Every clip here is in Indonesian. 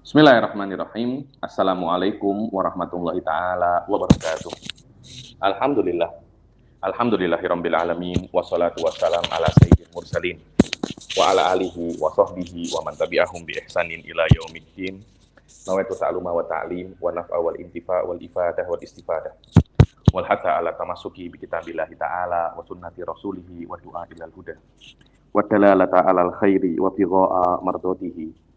Bismillahirrahmanirrahim. Assalamualaikum warahmatullahi taala wabarakatuh. Alhamdulillah. Alhamdulillahirabbil alamin wassalatu wassalam ala sayyidil mursalin wa ala alihi wa sahbihi wa man tabi'ahum bi ihsanin ila yaumiddin. Nawaitu ta'luma wa ta'lim wa naf'a wal intifa wal ifadah wal istifadah. Wal hatta ala tamasuki bi kitabillahi ta'ala wa sunnati rasulihi wa du'a ilal huda. Wa dalalata alal khairi wa bigha'a mardatihi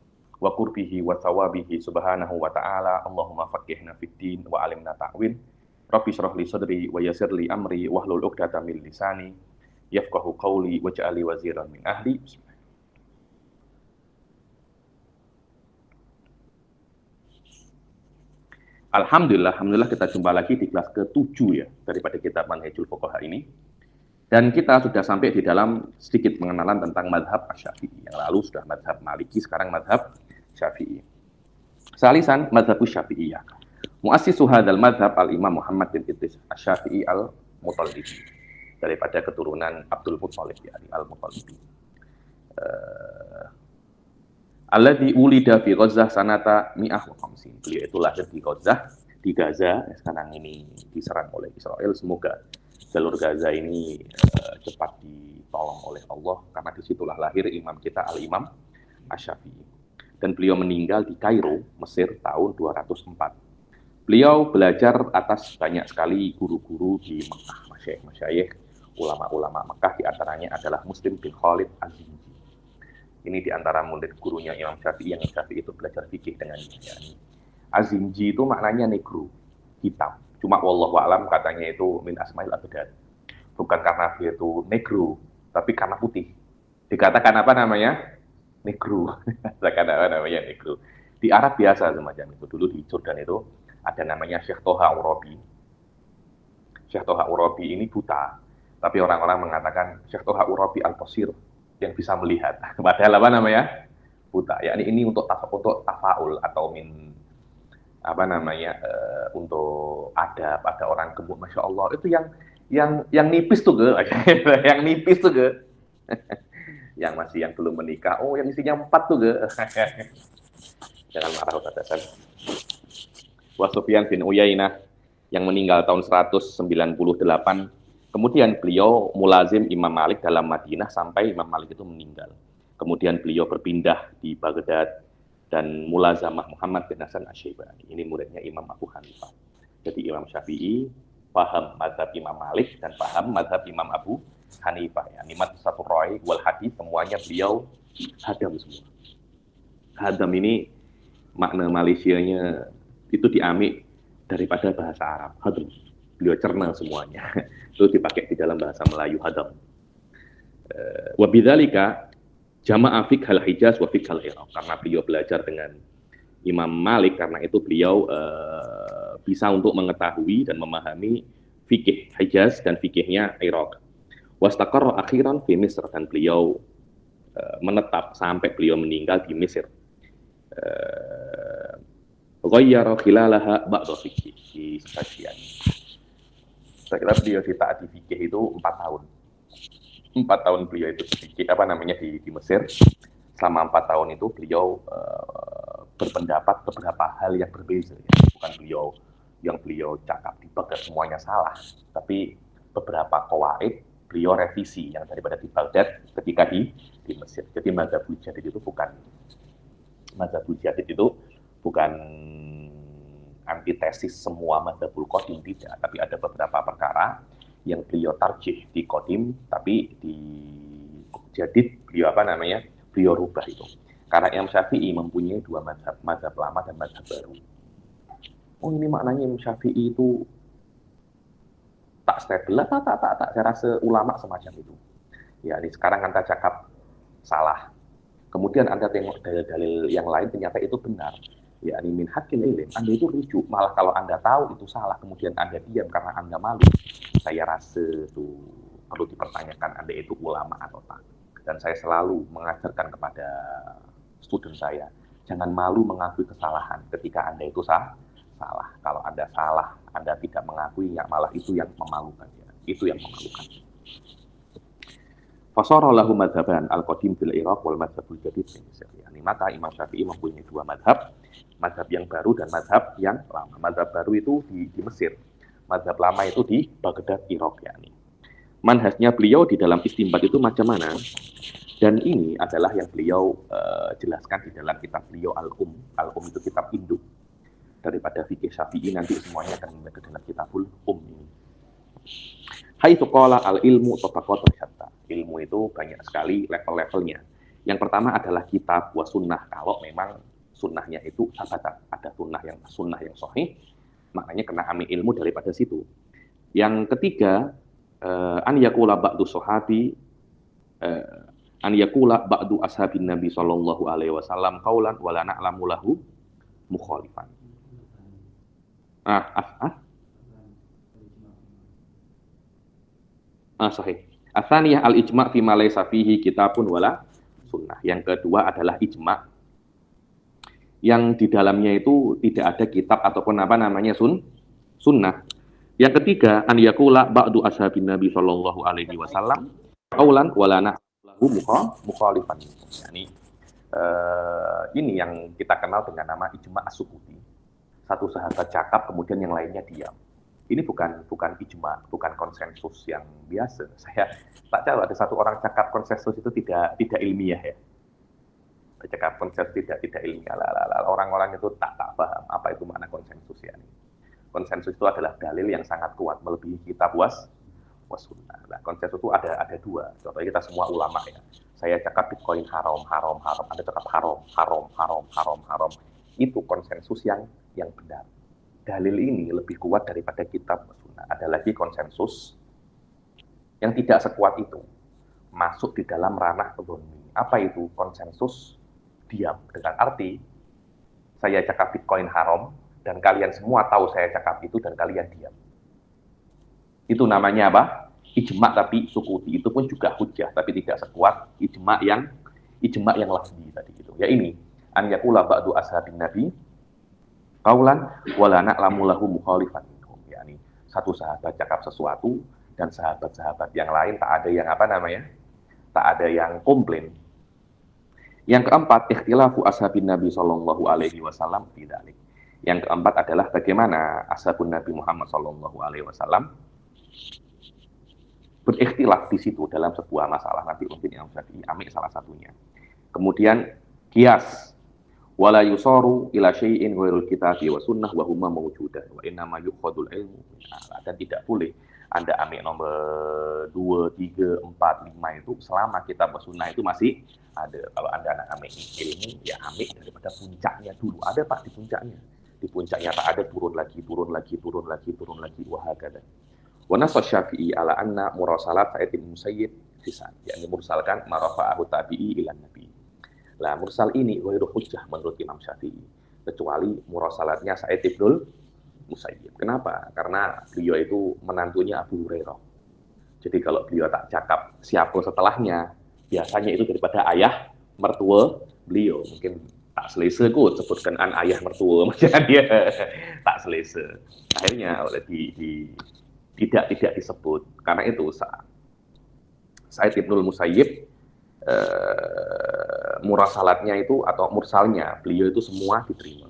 wa qurbihi wa thawabihi subhanahu wa ta'ala. Allahumma faqihna fid din wa alimna ta'wil. Rabbi shrah li sadri wa yassir li amri wahlul 'uqdatam min lisani yafqahu qawli waj'al li waziran min ahli. Alhamdulillah kita jumpa lagi di kelas ke-7 ya daripada kitab Manhajul Fuqaha ini. Dan kita sudah sampai di dalam sedikit pengenalan tentang mazhab Asy-Syafi'i. Yang lalu sudah mazhab Maliki, sekarang mazhab Syafi'i. Salisan mazhabus Syafi'iyah. Muassisu hadzal mazhab al-Imam Muhammad bin Idris Asy-Syafi'i al-Muttalibi. Daripada keturunan Abdul Muttalib ya, al-Muttalibi. Alladzi ulida fi Ghazzah sanata 150. Beliau itu lahir di Ghazzah, di Gaza, sekarang ini diserang oleh Israel. Semoga jalur Gaza ini cepat ditolong oleh Allah, karena disitulah lahir imam kita Al-Imam Asy-Syafi'i. Dan beliau meninggal di Kairo, Mesir tahun 204. Beliau belajar atas banyak sekali guru-guru di Mekah, masyayikh, ulama-ulama Mekah, di antaranya adalah Muslim bin Khalid Az-Zinji. Ini di antara murid gurunya Imam Syafi'i, yang Syafi'i itu belajar fikih dengannya. Az-Zinji itu maknanya negro, hitam. Cuma wallahu alam katanya itu min asmail abdad. Bukan karena dia itu negro, tapi karena putih. Dikatakan apa namanya? Negro. Dikatakan apa namanya? Negro. Di Arab biasa semacam itu. Dulu di Jordan itu ada namanya Syekh Toha Urabi. Syekh Toha Urabi ini buta, tapi orang-orang mengatakan Syekh Toha Urabi al-Basir, yang bisa melihat. Padahal apa namanya? Buta. Ya, ini untuk tafaul atau min apa namanya, untuk adab. Ada orang gemuk, masya Allah, itu yang nipis tuh ge, yang nipis tuh ge, yang masih yang belum menikah, oh yang isinya 4 tuh ge. Jangan marah Ustaz Hasan. Wa Sufyan bin Uyainah yang meninggal tahun 198. Kemudian beliau mulazim Imam Malik dalam Madinah sampai Imam Malik itu meninggal. Kemudian beliau berpindah di Baghdad dan mulazamah Muhammad bin Hasan Asy-Syaibani. Ini muridnya Imam Abu Hanifah. Jadi Imam Syafi'i paham mazhab Imam Malik dan paham mazhab Imam Abu Hanifah. Ya, nikmat satu roy wal hadis, semuanya beliau hadam semua. Hadam ini makna Malaysianya itu diambil daripada bahasa Arab. Hadam. Beliau cerna semuanya. Itu dipakai di dalam bahasa Melayu, hadam. Wa bidzalika jama'a fiqhal Hijaz wa fiqhal Iraq. Karena beliau belajar dengan Imam Malik, karena itu beliau bisa untuk mengetahui dan memahami fikih Hijaz dan fikihnya Iraq. Wastaqarra akhiran fi Misr, dan beliau menetap sampai beliau meninggal di Mesir. Ghayyara khilalaha ba'da fikih di sebagian. Saya kira beliau di taat di fikih itu 4 tahun. 4 tahun beliau itu fikih, apa namanya, di Mesir. Selama 4 tahun itu beliau berpendapat beberapa hal yang berbeza. Ya. Bukan beliau cakap di Baghdad semuanya salah, tapi beberapa qawaid beliau revisi yang daripada di Baghdad ketika di Mesir. Jadi mazhabul jadid itu bukan antitesis semua mazhabul qadim, tidak, tapi ada beberapa perkara yang beliau tarjih di qadim, tapi di jadid beliau rubah itu. Karena Imam Syafi'i mempunyai 2 mazhab lama dan mazhab baru. Oh, ini maknanya Imam Syafi'i itu tak stable, tak. Saya rasa ulama semacam itu. Ya, ini sekarang Anda cakap salah. Kemudian Anda tengok dalil-dalil yang lain, ternyata itu benar. Ya, ini min hakil ilm. Anda itu rujuk. Malah kalau Anda tahu itu salah, kemudian Anda diam karena Anda malu, saya rasa itu perlu dipertanyakan Anda itu ulama atau tak. Dan saya selalu mengajarkan kepada student saya, jangan malu mengakui kesalahan ketika Anda itu salah. Kalau Anda salah, Anda tidak mengakui, ya malah itu yang memalukan. Ya. Itu yang memalukan. Fasara lahu madhaban al-qadim fil Iraq wal madhabul jadid fil Mesir. Yani, maka Imam Syafi'i mempunyai dua madhab, madhab yang baru dan madhab yang lama. Madhab baru itu di Mesir, madhab lama itu di Baghdad, Irak. Yani, manhajnya beliau di dalam istinbat itu macam mana? Dan ini adalah yang beliau jelaskan di dalam kitab beliau Al-Um. Al-Um itu kitab induk daripada fikih Syafi'i, nanti semuanya akan ke dalam kitabul ini. Haitsu qala al-ilmu tabaqatun syatta. Ilmu itu banyak sekali level-levelnya. Yang pertama adalah kitab wa sunnah. Kalau memang sunnahnya itu sabatan, ada sunnah yang sahih, maknanya kena ambil ilmu daripada situ. Yang ketiga, an yaqula ba'du sahabi an yaqula ba'du ashabin Nabi sallallahu alaihi wasallam qaulan wa la na'lamu lahu mukhalifan. Sahih. Atsaniyah al-ijma' fi ma laysa fihi kitabun wala sunnah. Yang kedua adalah ijma' yang di dalamnya itu tidak ada kitab ataupun apa namanya sunnah. Yang ketiga, an yaqula ba'du ashabin Nabi sallallahu alaihi wasallam qaulan wala na'lahu mukhalifan. Yani, ini yang kita kenal dengan nama ijma' as-sukuti. Satu sahabat cakap kemudian yang lainnya diam. Ini bukan ijma', bukan konsensus yang biasa. Saya tak tahu ada satu orang cakap konsensus itu tidak ilmiah ya. Cakap konsensus tidak ilmiah. Orang-orang itu tak paham apa itu makna konsensus ya. Konsensus itu adalah dalil yang sangat kuat melebihi kitab was sunnah. Nah, konsensus itu ada dua. Contohnya kita semua ulama ya. Saya cakap Bitcoin haram. Anda cakap haram. Itu konsensus yang benar. Dalil ini lebih kuat daripada kitab sunnah. Ada lagi konsensus yang tidak sekuat itu, masuk di dalam ranah dzanni. Apa itu konsensus diam? Dengan arti saya cakap Bitcoin haram dan kalian semua tahu saya cakap itu dan kalian diam. Itu namanya apa? Ijma' tapi sukuti. Itu pun juga hujjah tapi tidak sekuat ijma' yang lafzi tadi gitu. Ya ini an yaqula ba'du ashabin Nabi qaulan wala na'lamu lahu mukhalifan. Yani satu sahabat cakap sesuatu dan sahabat-sahabat yang lain tak ada yang komplain. Yang keempat, ikhtilafu ashabin Nabi sallallahu alaihi wasallam fi dzalik. Yang keempat adalah bagaimana ashabun Nabi Muhammad sallallahu alaihi wasallam berikhtilaf di situ dalam sebuah masalah. Nanti mungkin yang Syafi'i ambil salah satunya. Kemudian qiyas wala yusaru ila syai'in ghairul kitabi wa sunnah wa huma mawjudan wa inna ma yukhadul ilmu. Dan tidak boleh Anda ambil nomor 2, 3, 4, 5 itu selama kitab wa sunnah itu masih ada. Kalau Anda nak ambil ilmu, ya ambil daripada puncaknya dulu. Ada Pak di puncaknya. Di puncaknya tak ada, turun lagi wahakadha. Wa nassa Syafi'i ala anna mursalat Sa'id bin Musayyib sisan, yakni mursalkan marafa'ahu tabi'i ila nabi. Nah, mursal ini ghairu hujjah menurut Imam Syafi'i, kecuali mursalatnya Sa'id bin Musayyib. Kenapa? Karena beliau itu menantunya Abu Hurairah. Jadi kalau beliau tak cakap siapa setelahnya, biasanya itu daripada ayah mertua beliau. Mungkin tak selesa kot sebutkan ayah mertua, macam dia tak selesa. Akhirnya tidak disebut. Karena itu Sa'id bin Musayyib murasalatnya itu atau mursalnya beliau itu semua diterima.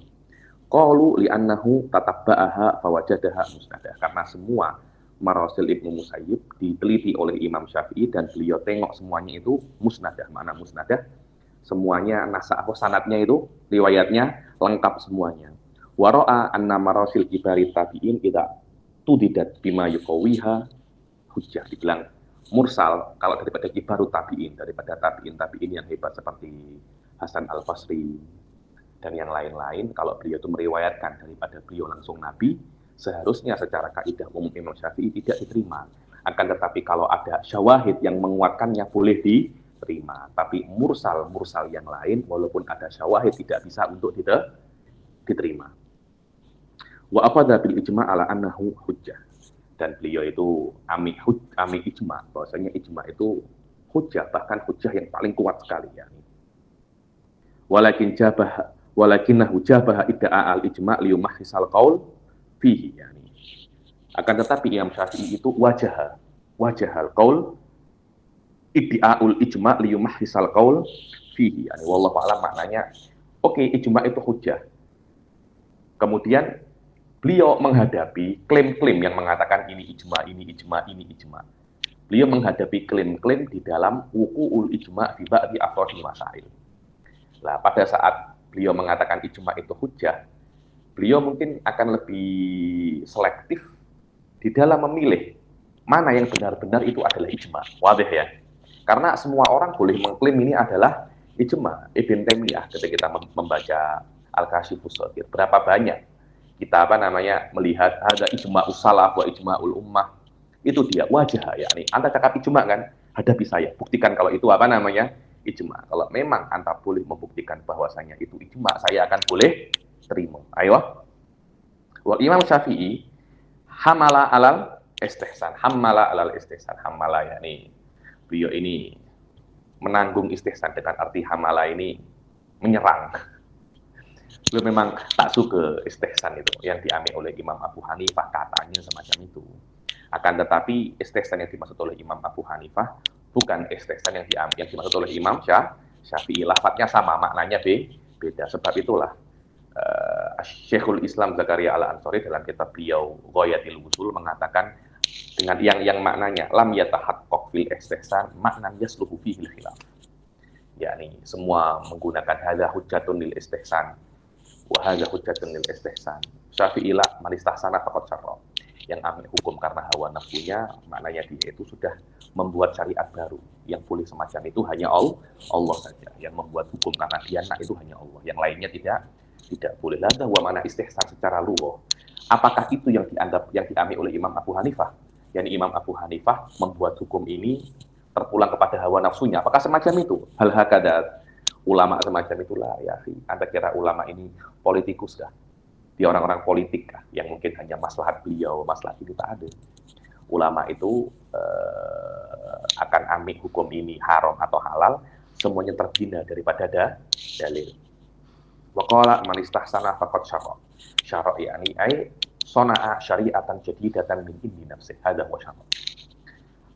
Qalu li'annahu tatabba'aha fawajadaha musnadah. Karena semua marasil Ibnu Musayyib diteliti oleh Imam Syafi'i dan beliau tengok semuanya itu musnadah. Mana musnadah? Semuanya sanadnya itu riwayatnya lengkap semuanya. Wa ra'a anna marasil kibari tabi'in idza tudidat bima yuqawiha hujjah. Dibilang mursal kalau daripada kibarut tabi'in, daripada tabi'in yang hebat seperti Hasan Al-Basri dan yang lain-lain, kalau beliau itu meriwayatkan daripada beliau langsung Nabi, seharusnya secara kaidah umum Imam Syafi'i tidak diterima. Akan tetapi kalau ada syawahid yang menguatkannya boleh diterima. Tapi mursal yang lain walaupun ada syawahid tidak bisa untuk diterima. Wa afadha bil ijma' ala annahu hujjah. Dan beliau itu amik ijma', bahwasanya ijma' itu hujjah, bahkan hujjah yang paling kuat sekali ya. Walakinnahu jabaha idda'a al-ijma' liyumahhisal qaul fihi yani. Akan tetapi Imam Syafi'i itu wajahal qaul iddi'aul ijma' liyumahhisal qaul fihi. Yani wallahu a'lam maknanya oke, ijma' itu hujjah. Kemudian beliau menghadapi klaim-klaim yang mengatakan ini ijma, ini ijma, ini ijma. Beliau menghadapi klaim-klaim di dalam wuqu'ul ijma' fi ba'di afrodil masail. Nah, pada saat beliau mengatakan ijma itu hujjah, beliau mungkin akan lebih selektif di dalam memilih mana yang benar-benar itu adalah ijma. Wadih ya. Karena semua orang boleh mengklaim ini adalah ijma. Ibn Taimiyah ketika kita membaca Al-Kasyifus Shaghir, berapa banyak kita melihat ada ijma salaf wa ijma'ul ummah. Itu dia wajah ya nih. Anda cakap ijma kan? Hadapi saya, buktikan kalau itu ijma. Kalau memang Anda boleh membuktikan bahwasanya itu ijma, saya akan boleh terima. Ayo. Wa Imam Syafi'i hamala alal istihsan. Hamala alal istihsan. Hamala ya nih. Beliau ini menanggung istihsan dengan arti hamala ini menyerang. Beliau memang tak suka istihsan itu yang diambil oleh Imam Abu Hanifah, katanya semacam itu. Akan tetapi istihsan yang dimaksud oleh Imam Abu Hanifah bukan istihsan yang dimaksud oleh Imam Syafi'i. Lafadznya sama, maknanya beda. Sebab itulah Syekhul Islam Zakaria Al-Ansari dalam kitab beliau Ghayatul Wusul mengatakan dengan yang maknanya lam yatahaqqaq fil istihsan maknan yasluhu fihi khilaf. Yakni semua menggunakan hadza hujjatun lil istihsan wa hadza hujjatun lil istihsan. Syafi'i la man istahsana faqad syarra. Yang ambil hukum karena hawa nafsunya, maknanya dia itu sudah membuat syariat baru. Yang boleh semacam itu hanya Allah saja. Yang membuat hukum karena dia nak itu hanya Allah. Yang lainnya tidak boleh. Lada wa mana istihsan secara lughah. Apakah itu yang diambil oleh Imam Abu Hanifah? Yani Imam Abu Hanifah membuat hukum ini terpulang kepada hawa nafsunya. Apakah semacam itu? Hal hakadat ulama semacam itulah ya. Anda kira ulama ini politikus kah? Di orang-orang politik kah? Yang mungkin hanya maslahat beliau, maslahat itu tak ada. Ulama itu akan ambil hukum ini haram atau halal, semuanya terbina daripada dalil. Waqala man istahsana faqad syara. Syara yani ai sana'a syari'atan jadidatan min indi nafsihi. Hadza huwa syara.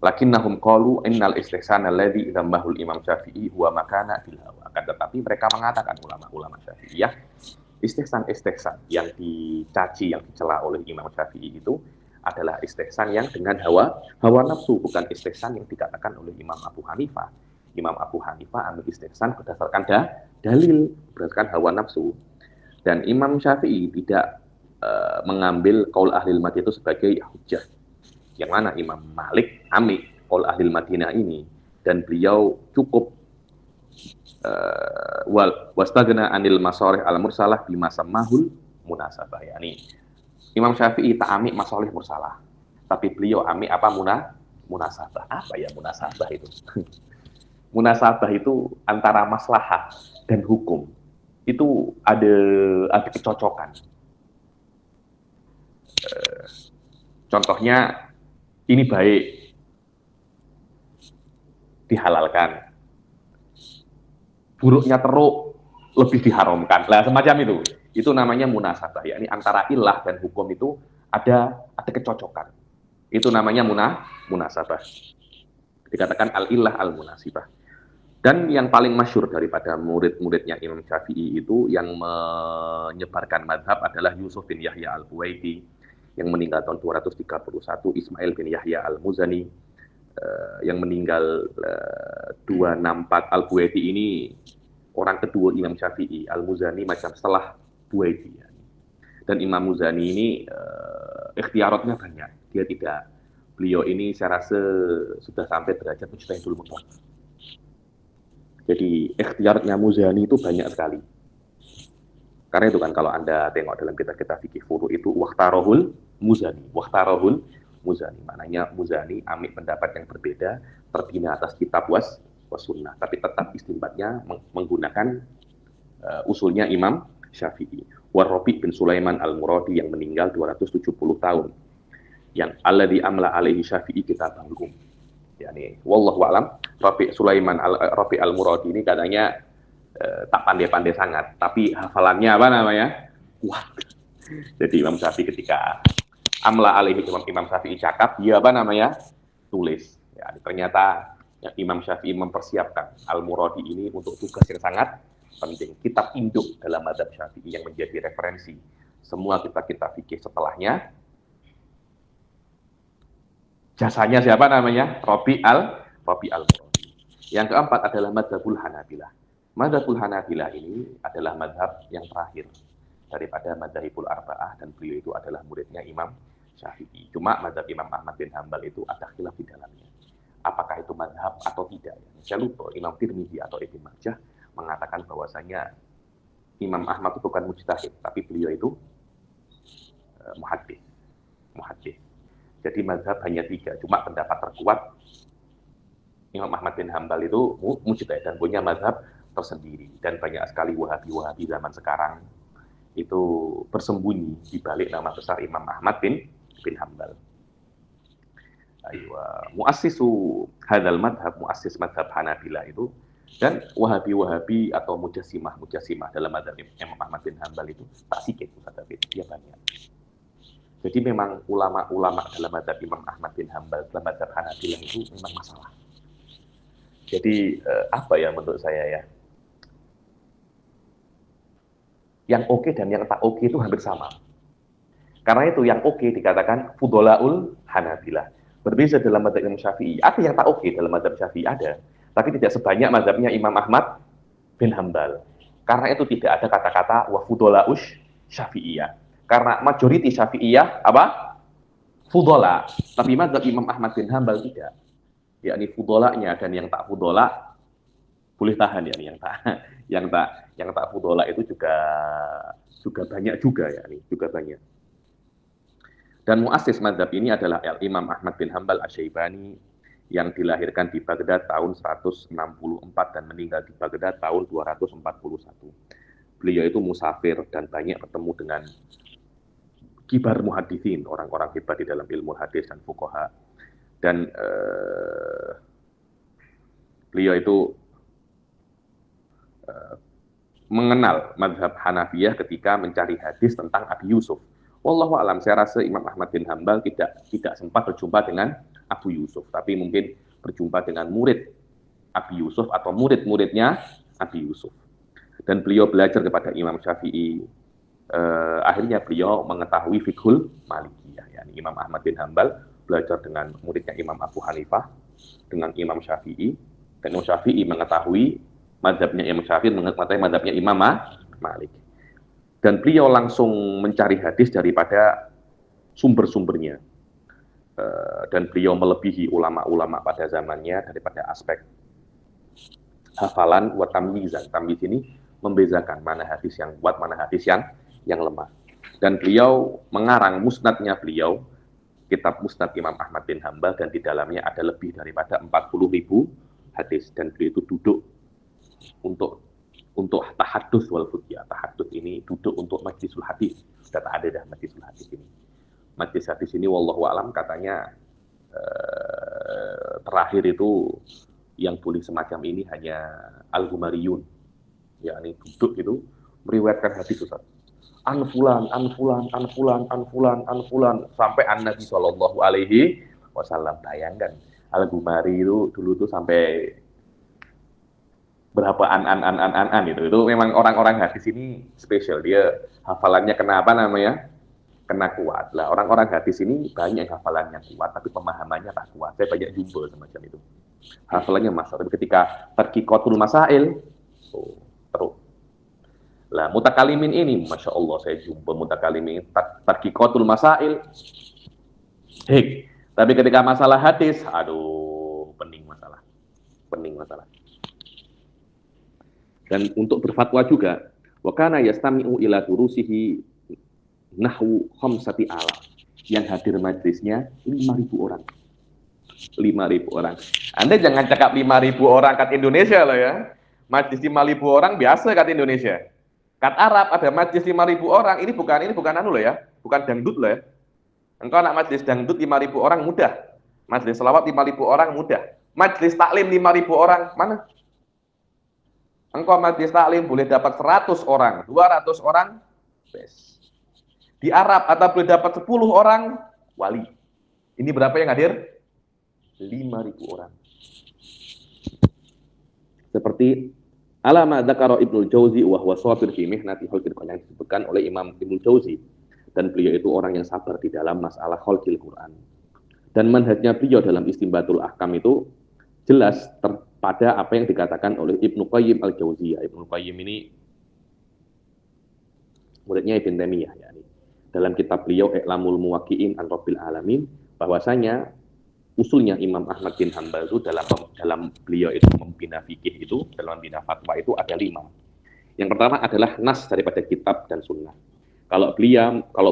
Lakinnahum qalu innal istihsana alladhi dzammahu Imam Syafi'i huwa makana fil hawa. Akan tetapi mereka mengatakan ulama-ulama Syafi'iyah, istihsan yang dicaci, yang dicela oleh Imam Syafi'i itu adalah istihsan yang dengan hawa nafsu, bukan istihsan yang dikatakan oleh Imam Abu Hanifah. Imam Abu Hanifah ambil istihsan berdasarkan dalil, berdasarkan hawa nafsu. Dan Imam Syafi'i tidak mengambil qaul ahlil Madinah itu sebagai hujjah. Yang mana Imam Malik ambil qaul ahlil Madinah ini, dan beliau cukup wastagna anil masalih al mursalah bima samahul munasabah. Yani Imam Syafi'i tak ambil masalih mursalah, tapi beliau ambil apa munasabah. Apa ya munasabah itu? Munasabah itu antara maslahah dan hukum. Itu ada kecocokan. Contohnya ini baik dihalalkan, buruknya teruk lebih diharamkan. Lah semacam itu. Itu namanya munasabah. Yakni antara ilah dan hukum itu ada kecocokan. Itu namanya munasabah. Dikatakan al-illah al-munasibah. Dan yang paling masyhur daripada murid-muridnya Imam Syafi'i itu yang menyebarkan madhab adalah Yusuf bin Yahya al-Buwaiti yang meninggal tahun 231, Ismail bin Yahya al-Muzani yang meninggal 264. Al-Buwaiti ini orang kedua Imam Syafi'i. Al-Muzani macam setelah Buwaiti. Dan Imam Muzani ini ikhtiaratnya banyak. Beliau ini saya rasa sudah sampai derajat mujtahidul mutlaq. Jadi ikhtiaratnya Muzani itu banyak sekali. Karena itu kan kalau Anda tengok dalam kitab-kitab fikih furu itu waqtarahul Muzani. Maknanya Muzani ambil pendapat yang berbeda, terbina atas kitab was sunnah, tapi tetap istinbatnya menggunakan usulnya Imam Syafi'i. Rabi' bin Sulaiman al-Muradi yang meninggal 270 tahun. Yang alladzi amla alaihi Syafi'i kitabahum. Yani wallahu a'lam, Rabi' al-Muradi ini katanya tak pandai-pandai sangat, tapi hafalannya kuat. Jadi Imam Syafi'i ketika amla alaihi Imam Syafi'i cakap, dia tulis. Ya, ternyata Imam Syafi'i mempersiapkan Al-Muradi ini untuk tugas yang sangat penting. Kitab induk dalam mazhab Syafi'i yang menjadi referensi semua kitab-kitab fikih setelahnya. Jasanya siapa namanya? Rabi al-Muradi. Yang keempat adalah mazhabul Hanabilah. Mazhabul Hanabilah ini adalah mazhab yang terakhir daripada mazhabul Arba'ah, dan beliau itu adalah muridnya Imam Syafi'i. Cuma mazhab Imam Ahmad bin Hambal itu ada khilaf di dalamnya. Apakah itu mazhab atau tidak? Saya lupa, Imam Tirmidzi atau Ibnu Majah mengatakan bahwasanya Imam Ahmad itu bukan mujtahid, tapi beliau itu muhaddits. Jadi mazhab hanya 3, cuma pendapat terkuat Imam Ahmad bin Hambal itu mujtahid dan punya mazhab tersendiri. Dan banyak sekali wahabi zaman sekarang itu bersembunyi di balik nama besar Imam Ahmad bin Hambal. Muassisu hadzal madhab, muassis madhab Hanabilah itu, dan wahabi atau mujassimah dalam madhab Imam Ahmad bin Hambal itu tak sikit, dia banyak. Jadi memang ulama-ulama dalam madhab Imam Ahmad bin Hambal, dalam madhab Hanabilah itu memang masalah. Jadi apa ya menurut saya ya, yang oke dan yang tak oke itu hampir sama. Karena itu yang oke dikatakan fudolaul Hanabilah. Berbeda dalam mazhab Imam Syafi'i. Ada yang tak oke dalam mazhab Syafi'i, ada. Tapi tidak sebanyak mazhabnya Imam Ahmad bin Hambal. Karena itu tidak ada kata-kata wa fudolaul Syafi'iyah. Karena majority Syafi'iyah apa? Fudola. Tapi mazhab Imam Ahmad bin Hambal tidak. Yakni fudolanya dan yang tak fudola boleh tahan, ya, yang tak fudola itu juga banyak juga, ya, juga banyak. Dan muassis mazhab ini adalah Imam Ahmad bin Hambal Asy-Syaibani yang dilahirkan di Baghdad tahun 164 dan meninggal di Baghdad tahun 241. Beliau itu musafir dan banyak bertemu dengan kibar muhaditsin, orang-orang hebat di dalam ilmu hadis dan fuqaha. Dan beliau itu mengenal mazhab Hanafiyah ketika mencari hadis tentang Abi Yusuf. Wallahu a'lam, saya rasa Imam Ahmad bin Hambal tidak sempat berjumpa dengan Abu Yusuf, tapi mungkin berjumpa dengan murid Abi Yusuf atau murid-muridnya Abi Yusuf. Dan beliau belajar kepada Imam Syafi'i. Akhirnya beliau mengetahui fiqhul Malikiyah. Yani Imam Ahmad bin Hambal belajar dengan muridnya Imam Abu Hanifah, dengan Imam Syafi'i, dan Imam Syafi'i mengetahui mazhabnya Imam Syafi'i, mengetahui mazhabnya Imam Malik. Dan beliau langsung mencari hadis daripada sumber-sumbernya. Dan beliau melebihi ulama-ulama pada zamannya daripada aspek hafalan wa tamyizan. Tamyiz ini membezakan mana hadis yang kuat, mana hadis yang lemah. Dan beliau mengarang musnadnya beliau, kitab Musnad Imam Ahmad bin Hambal, dan di dalamnya ada lebih daripada 40.000 hadis. Dan beliau itu duduk untuk tahadduts wal fuqiyah. Tahadduts ini duduk untuk majlisul hadis. Sudah tak ada dah majlisul hadis ini. Majlis hadis ini wallahu alam katanya terakhir itu yang boleh semacam ini hanya Al-Gumariyun. Yakni duduk itu meriwayatkan hadis, Ustaz. An fulan sampai an-Nabi sallallahu alaihi wasallam. Bayangkan Al-Gumari itu dulu tuh sampai berapa an itu memang orang-orang hadis ini spesial, dia hafalannya kenapa namanya kena kuat lah. Orang-orang hadis ini banyak hafalannya kuat tapi pemahamannya tak kuat. Saya banyak jumpa semacam itu, hafalannya masuk, tapi ketika tarqiqatul masail terus lah. Mutakalimin ini masya Allah, saya jumpa mutakalimin tarqiqatul masail tapi ketika masalah hadis aduh pening masalah. Dan untuk berfatwa juga, wa kana yastami'u ila durusihi nahwu 5,000 yang hadir majlisnya 5.000 orang. 5.000 orang. Anda jangan cakap 5.000 orang kat Indonesia loh ya. Majlis 5.000 orang biasa kat Indonesia. Kat Arab ada majlis 5.000 orang, ini bukan anu loh ya, bukan dangdut loh ya. Engkau nak majlis dangdut 5.000 orang mudah. Majlis selawat 5.000 orang mudah. Majlis taklim 5.000 orang mana? Engkau majlis taklim boleh dapat 100 orang, 200 orang, best. Di Arab atau boleh dapat 10 orang, wali. Ini berapa yang hadir? 5.000 orang. Seperti alama dzakara Ibnu Jauzi wa huwa sabir fi mihnati khalqil Quran, yang disebutkan oleh Imam Ibnu Jauzi, dan beliau itu orang yang sabar di dalam masalah khalqil Quran. Dan manhajnya beliau dalam Istinbatul Ahkam itu jelas pada apa yang dikatakan oleh Ibnu Qayyim al-Jauziyah. Ibnu Qayyim ini muridnya Ibn Taimiyah, ya. Dalam kitab beliau I'lamul Muwaqqi'in an Rabbil Alamin, bahwasanya usulnya Imam Ahmad bin Hanbal itu dalam beliau itu membina fikih itu, dalam membina fatwa itu ada 5. Yang pertama adalah nas daripada kitab dan sunnah. Kalau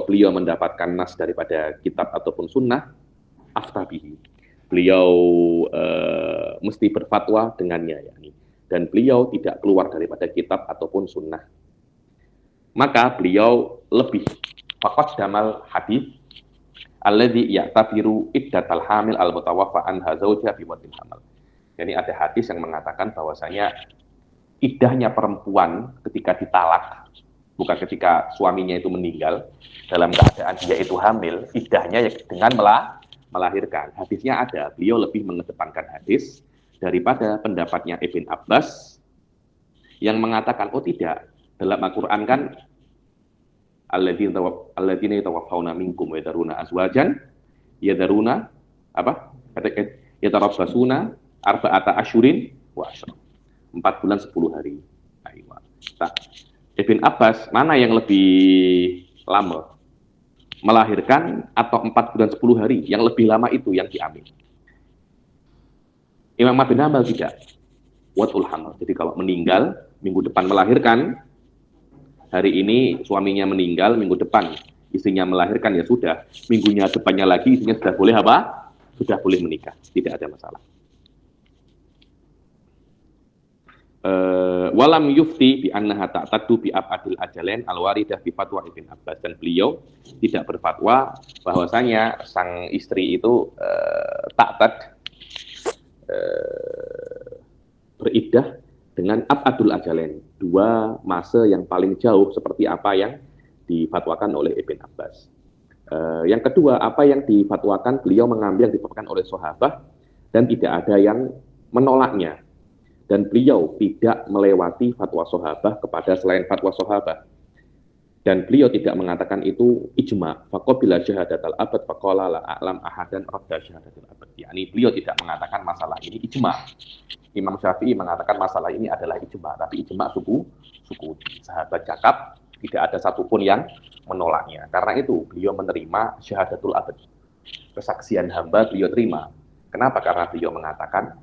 beliau mendapatkan nas daripada kitab ataupun sunnah, aftabihi, beliau mesti berfatwa dengannya, ya. Dan beliau tidak keluar daripada kitab ataupun sunnah. Maka beliau lebih faqad damal hadis alladzi ya'tabiru iddatal hamil al-mutawaffa anha zawja bi wadil hamal. Jadi ada hadis yang mengatakan bahwasanya iddahnya perempuan ketika ditalak, bukan ketika suaminya itu meninggal, dalam keadaan dia itu hamil, iddahnya dengan melahirkan. Hadisnya ada, beliau lebih mengedepankan hadis daripada pendapatnya Ibn Abbas yang mengatakan, oh tidak, dalam Al-Quran kan alladzina yatawaffawna minkum wa yadharuna azwajan yadharuna apa? Yatarabbasuna arba'ata asyurin wa asyra. 4 bulan 10 hari. Aiywa. Ibn Abbas, mana yang lebih lama? Melahirkan atau 4 bulan 10 hari? Yang lebih lama itu yang diambil. Imam Ahmad bin Hanbal tidak. Wadul hamal. Jadi kalau meninggal, minggu depan melahirkan, hari ini suaminya meninggal, minggu depan istrinya melahirkan, ya sudah, minggunya depannya lagi istrinya sudah boleh apa? Sudah boleh menikah, tidak ada masalah. Walam yufti bi annaha ta'taddu bi abadil ajalain al-waridah bi fatwa Ibn Abbas, dan beliau tidak berfatwa bahwasanya sang istri itu ta'tad beriddah dengan abadul ajalain, 2 masa yang paling jauh seperti apa yang difatwakan oleh Ibn Abbas. Yang kedua, apa yang difatwakan, beliau mengambil yang difatwakan oleh sahabat dan tidak ada yang menolaknya. Dan beliau tidak melewati fatwa sahabat kepada selain fatwa sahabat. Dan beliau tidak mengatakan itu ijma. Faqabila syahadatal abad faqala la a'lam ahadan radda syahadatal abad. Yani beliau tidak mengatakan masalah ini ijma. Imam Syafi'i mengatakan masalah ini adalah ijma, tapi ijma suku. Sahabat cakap tidak ada satupun yang menolaknya. Karena itu beliau menerima syahadatul abad. Kesaksian hamba beliau terima. Kenapa? Karena beliau mengatakan,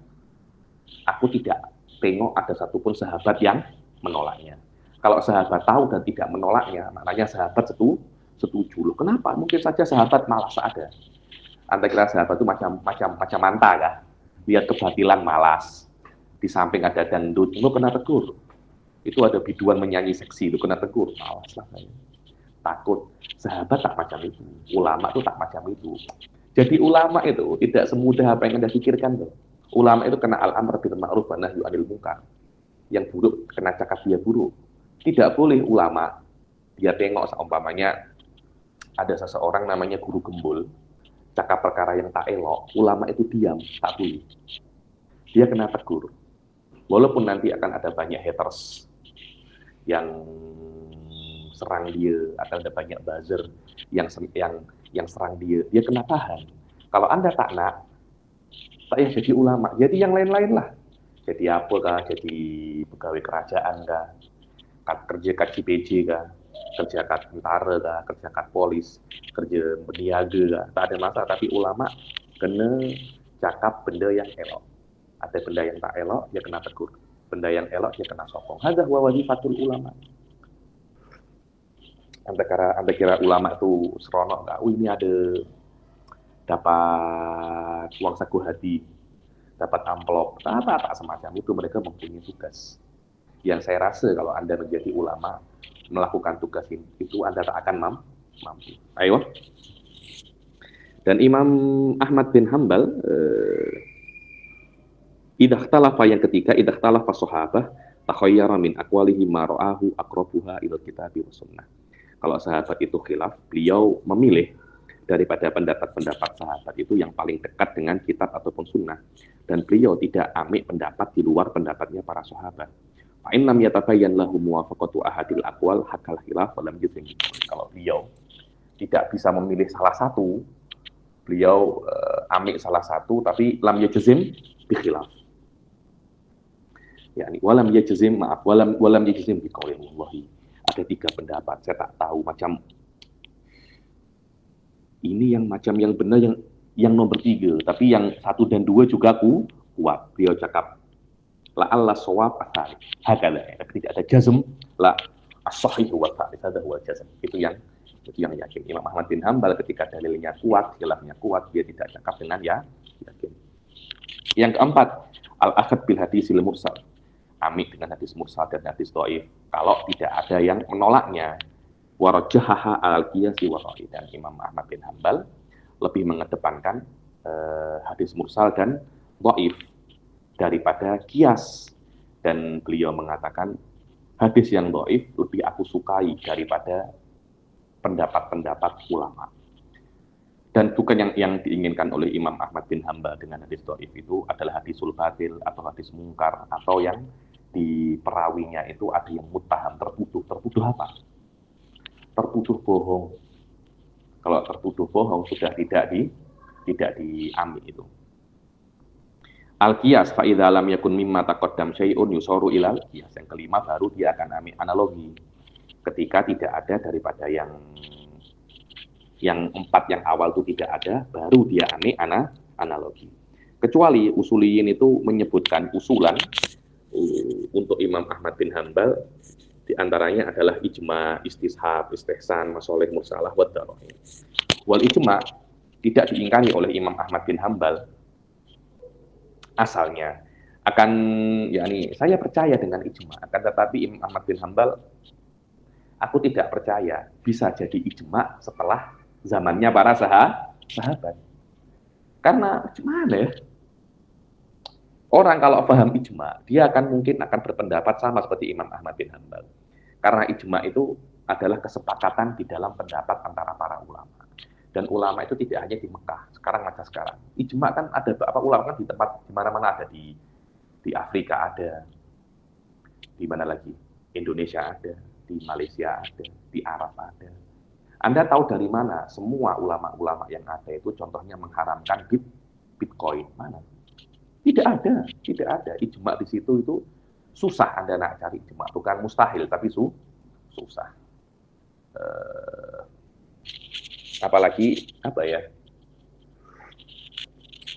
aku tidak tengok ada satupun sahabat yang menolaknya. Kalau sahabat tahu dan tidak menolaknya, maknanya sahabat setuju. Loh, kenapa? Mungkin saja sahabat malas ada. Anda kira sahabat itu macam manta ya? Lihat kebatilan malas. Di samping ada dangdut, lo kena tegur. Itu ada biduan menyanyi seksi, lo kena tegur. Malas lah saya. Takut. Sahabat tak macam itu. Ulama itu tak macam itu. Jadi ulama itu tidak semudah apa yang Anda pikirkan tuh. Ulama itu kena al-amr bil ma'ruf wa nahyu 'anil munkar. Yang buruk kena cakap dia buruk. Tidak boleh ulama dia tengok seumpamanya ada seseorang namanya guru gembul, cakap perkara yang tak elok, ulama itu diam, tak boleh. Dia kena tegur. Walaupun nanti akan ada banyak haters yang serang dia, akan ada banyak buzzer yang serang dia kena tahan. Kalau Anda tak nak, saya jadi ulama, jadi yang lain-lain lah. Jadi apa kah? Jadi pegawai kerajaan kah? Kerja kat CPJ kah? Kerja kat tentara kah? Kerja kat polis? Kerja berniaga kah? Tak ada masalah, tapi ulama kena cakap benda yang elok. Ada benda yang tak elok, dia kena tegur. Benda yang elok, dia kena sokong. Hadza huwa wazifatul ulama. Anda kira ulama itu seronok nggak? Oh, ini ada dapat uang saku hati, dapat amplop, tak semacam itu. Mereka mempunyai tugas. Yang saya rasa kalau Anda menjadi ulama, melakukan tugas itu Anda tak akan mampu. Ayo. Dan Imam Ahmad bin Hanbal idakhtalafa, yang ketiga, idakhtalafa sahabah takhayyara min aqwalihi ma ra'ahu aqrabuha ila kitab wa sunnah. Kalau sahabat itu khilaf, beliau memilih daripada pendapat-pendapat sahabat itu yang paling dekat dengan kitab ataupun sunnah, dan beliau tidak ambil pendapat di luar pendapatnya para sahabat. Fa in lam yatabayyan lahu muwafaqatu ahadil aqwal hakal khilaf wa lam yuzim. Kalau beliau tidak bisa memilih salah satu, beliau ambil salah satu tapi lam yajzim bi khilaf. Yani walam yajzim, maaf, walam yajzim bi qauli wallahi. Ada 3 pendapat, saya tak tahu macam ini yang macam yang benar yang nomor 3, tapi yang 1 dan 2 juga kuat. Beliau cakap la alla shawab asal hakala, tidak ada jazm, la as-sahih wa sahih, ada huwa jazm. Itu yang yakin. Imam Ahmad bin Hambal ketika dalilnya kuat, khilafnya kuat, dia tidak cakap dengan yakin. Yang keempat, al-akhad bil hadisil mursal. Amik dengan hadis mursal dan hadis dhaif kalau tidak ada yang menolaknya. Warajahaha al-qiyasi wa dhaif. Dan Imam Ahmad bin Hambal lebih mengedepankan hadis mursal dan dhaif daripada qiyas, dan beliau mengatakan hadis yang dhaif lebih aku sukai daripada pendapat-pendapat ulama. Dan bukan yang diinginkan oleh Imam Ahmad bin Hambal dengan hadis dhaif itu adalah hadisul batil atau hadis mungkar, atau yang di perawinya itu ada yang muttaham, tertuduh apa? Tertuduh bohong. Kalau tertuduh bohong sudah tidak diambil itu. Al-qiyas fa idza lam yakun mimma taqaddam syai'un yusaru ilal qiyas. Yang kelima baru dia akan ambil analogi. Ketika tidak ada daripada yang 4 yang awal itu tidak ada, baru dia ambil analogi. Kecuali usuliyin itu menyebutkan usulan untuk Imam Ahmad bin Hambal, di antaranya adalah ijma, istishab, istihsan, masoleh, mursalah, wa daraih. Wal ijma tidak diingkari oleh Imam Ahmad bin Hambal. Asalnya saya percaya dengan ijma, akan tetapi Imam Ahmad bin Hambal, aku tidak percaya bisa jadi ijma setelah zamannya para sahabat. Karena gimana ya? Orang kalau paham ijma, dia mungkin akan berpendapat sama seperti Imam Ahmad bin Hambal. Karena ijma itu adalah kesepakatan di dalam pendapat antara para ulama. Dan ulama itu tidak hanya di Mekah, sekarang macam sekarang. Ijma kan ada beberapa ulama kan di tempat di mana-mana ada, di Afrika ada, di mana lagi? Indonesia ada, di Malaysia ada, di Arab ada. Anda tahu dari mana semua ulama-ulama yang ada itu contohnya mengharamkan Bitcoin? Mana? Tidak ada. Ijma di situ itu susah Anda nak cari ijma. Bukan mustahil, tapi susah. Apalagi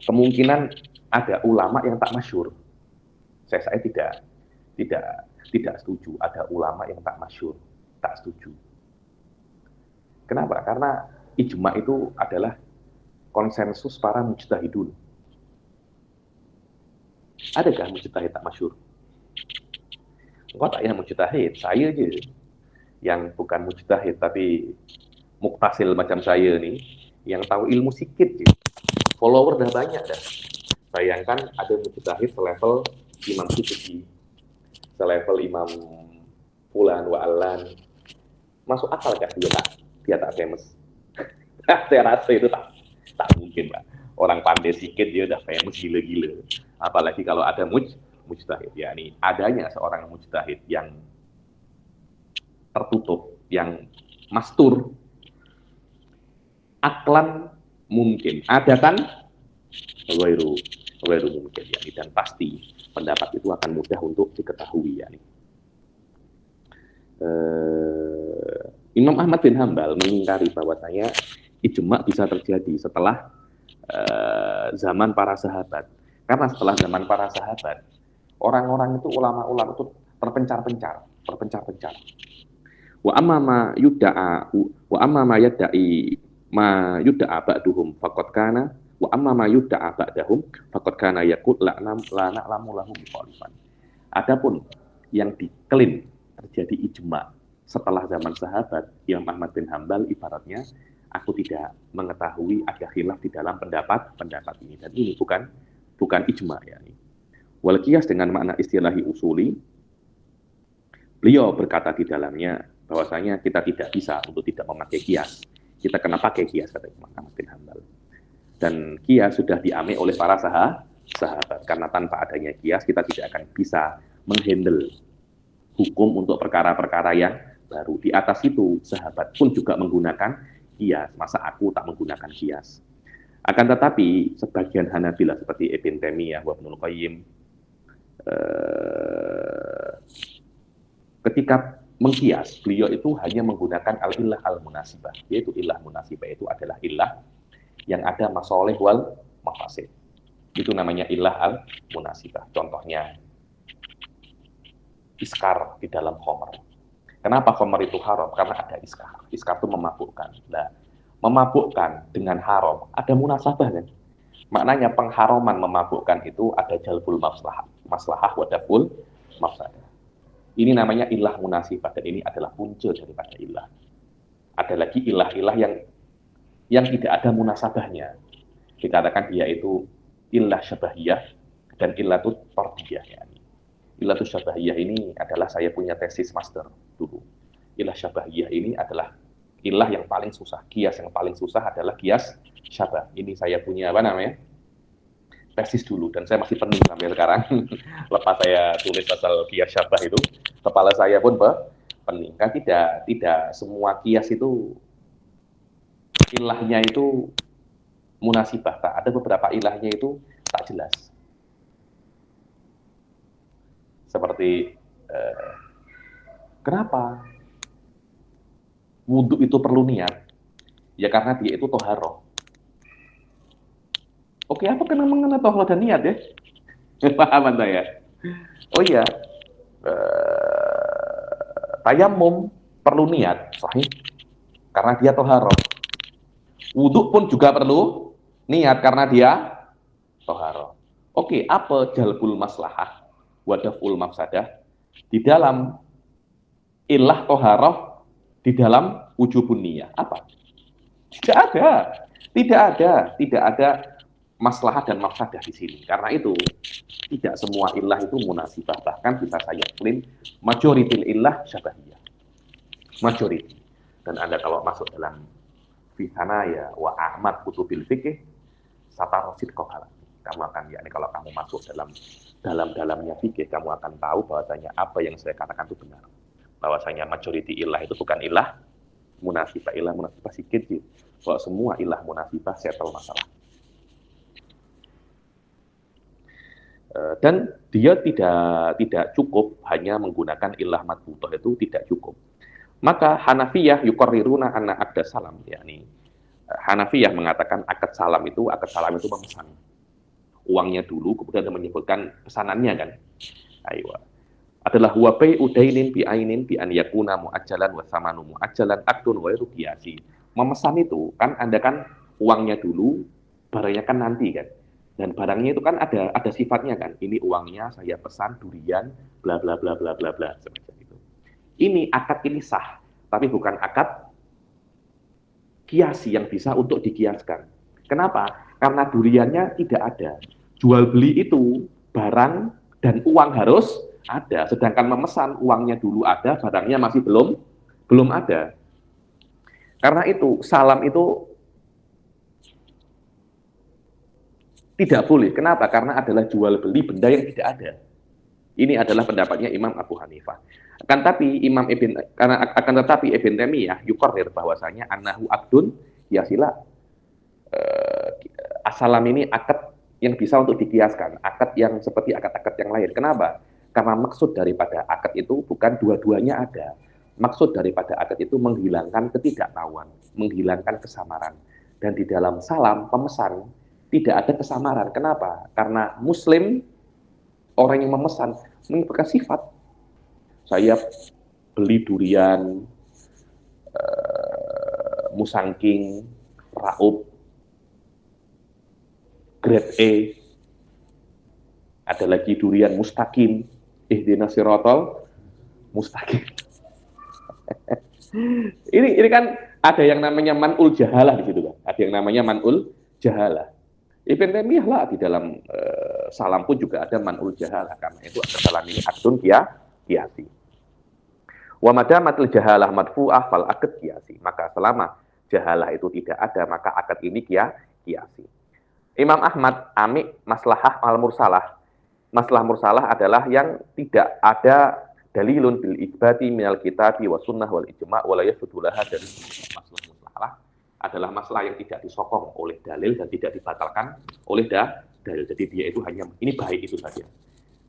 kemungkinan ada ulama yang tak masyhur. Saya tidak setuju ada ulama yang tak masyhur, tak setuju. Kenapa? Karena ijma itu adalah konsensus para mujtahidun. Adakah mujtahid tak masyhur? Engkau tak yang mujtahid, saya aja yang bukan mujtahid tapi muktasil macam saya nih, yang tahu ilmu sikit sih. Follower dah banyak dah. Bayangkan ada mujtahid selevel Imam Suyuti, selevel Imam Fulan wa Alan. Masuk akal kan dia tak famous? Saya rasa itu tak mungkin, Pak. Orang pandai sikit dia udah famous gila-gila. Apalagi kalau ada mujtahid, yakni adanya seorang mujtahid yang tertutup, yang mastur, aklan mungkin, ada kan ghairu mungkin, ya, dan pasti pendapat itu akan mudah untuk diketahui, ya. Imam Ahmad bin Hambal mengingkari bahwasanya ijma bisa terjadi setelah zaman para sahabat, karena setelah zaman para sahabat orang-orang itu, ulama-ulama itu terpencar-pencar. Wa amma ma yadda'i ma yudda'a ba'duhum faqad kana wa amma ma yudda'a ba'dahum faqad kana yaqul la na'lamu lahu mukhalifan. Adapun yang diklaim terjadi ijma setelah zaman sahabat, Imam Ahmad bin Hambal ibaratnya aku tidak mengetahui ada khilaf di dalam pendapat ini, dan ini bukan ijma, ya. Wal qiyas dengan makna istilahi usuli, beliau berkata di dalamnya bahwasanya kita tidak bisa untuk tidak memakai qiyas. kita kena pakai kias, kata Imam Ahmad bin Hanbal. Dan kias sudah diambil oleh para sahabat, karena tanpa adanya kias kita tidak akan bisa menghandle hukum untuk perkara-perkara yang baru. Di atas itu sahabat pun juga menggunakan kias, masa aku tak menggunakan kias? Akan tetapi sebagian Hanabilah seperti Ibn Taimiyah wa Ibnul Qayyim ketika mengkias, beliau itu hanya menggunakan al-illah al-munasibah, yaitu illah munasibah itu adalah illah yang ada masoleh wal mafasid. Itu namanya illah al-munasibah. Contohnya iskar di dalam khamr. Kenapa khamr itu haram? Karena ada iskar. Iskar itu memabukkan. Nah, memabukkan dengan haram ada munasabah kan? Maknanya pengharaman memabukkan itu ada jalbul maslahah wa daful mafsadah. Ini namanya ilah munasibah, dan ini adalah punca daripada ilah. Ada lagi ilah-ilah yang tidak ada munasabahnya. Dikatakan dia itu ilah syabahiyah dan ilah itu tardiyah. Ilah itu syabahiyah ini adalah saya punya tesis master dulu. Ilah syabahiyah ini adalah ilah yang paling susah. Kias yang paling susah adalah kias syabah. Ini saya punya tesis dulu, dan saya masih pening sampai sekarang. Lepas saya tulis asal kias syabah itu, kepala saya pun pening. Kan tidak semua kias itu ilahnya itu munasibah. Ada beberapa ilahnya itu tak jelas. Seperti kenapa wudhu itu perlu niat? Ya karena dia itu toharoh. Oke, apa kena mengenai toharoh dan niat ya? Paham Anda ya? Oh iya, tayamum perlu niat, sahih, karena dia toharoh. Wudhu pun juga perlu niat karena dia toharoh. Oke, apa jalbul maslahah wadaful mafsadah di dalam ilah toharoh, di dalam wujubun niyah? Apa? Tidak ada maslahah dan mafsadah di sini. Karena itu tidak semua ilah itu munasibah. Bahkan bisa saya klaim majoritil ilah syabahiyah. Majority. Dan Anda kalau masuk dalam Fihanaya wa Ahmad kutubil fikih satarosid kohala. Kamu akan, yakni kalau kamu masuk dalamnya fikih, kamu akan tahu bahwasanya apa yang saya katakan itu benar. Bahwasanya majority ilah itu bukan ilah munasibah. Ilah munasibah sikit sih. Bahwa semua ilah munasibah settle masalah. Dan dia tidak cukup hanya menggunakan ilah madbutoh, itu tidak cukup. Maka Hanafiyah yuqarriruna anna aqda salam, yakni Hanafiyah mengatakan akad salam itu memesan uangnya dulu, kemudian menyebutkan pesanannya kan. Aywa. Adalah huwabai udainin bi ainin bi an yakuna muajjalan wa samanu muajjalan aqdun wa ruqiyasi. Memesan itu kan Anda kan uangnya dulu, barangnya kan nanti kan. Dan barangnya itu kan ada sifatnya kan. Ini uangnya saya pesan durian bla bla bla bla bla bla semacam itu. Ini akad ini sah, tapi bukan akad kiasi yang bisa untuk dikiaskan. Kenapa? Karena duriannya tidak ada. Jual beli itu barang dan uang harus ada, sedangkan memesan uangnya dulu ada, barangnya masih belum ada. Karena itu salam itu tidak boleh. Kenapa? Karena adalah jual beli benda yang tidak ada. Ini adalah pendapatnya Imam Abu Hanifah. Akan tetapi Ibn Taimiyah yuqarrir bahwasanya annahu aqdun yasila. Asalam ini akad yang bisa untuk dikiaskan, akad yang seperti akad-akad yang lain. Kenapa? Karena maksud daripada akad itu bukan dua-duanya ada. Maksud daripada akad itu menghilangkan ketidaktahuan, menghilangkan kesamaran. Dan di dalam salam pemesan tidak ada kesamaran. Kenapa? Karena Muslim, orang yang memesan menyebutkan sifat. Saya beli durian, musangking, raub, grade A, ada lagi durian mustaqim, ihdinas siratal mustaqim. ini kan ada yang namanya man'ul jahalah di situ kan. Ada yang namanya man'ul jahalah. Ibn Taimiyah lah di dalam salam pun juga ada man'ul jahalah, karena itu ada salam ini akdun qiyasi. Wa madamatul jahalah madfu'ah fal aqd qiyasi. Maka selama jahalah itu tidak ada, maka akad ini kiasi. Imam Ahmad amik maslahah al-mursalah. Masalah mursalah adalah yang tidak ada dalilun bil ibati minal kitabi wa sunnah wal ijma' wa la yasudulaha dari masalah mursalah adalah masalah yang tidak disokong oleh dalil dan tidak dibatalkan oleh dalil. Jadi dia itu hanya ini baik itu saja.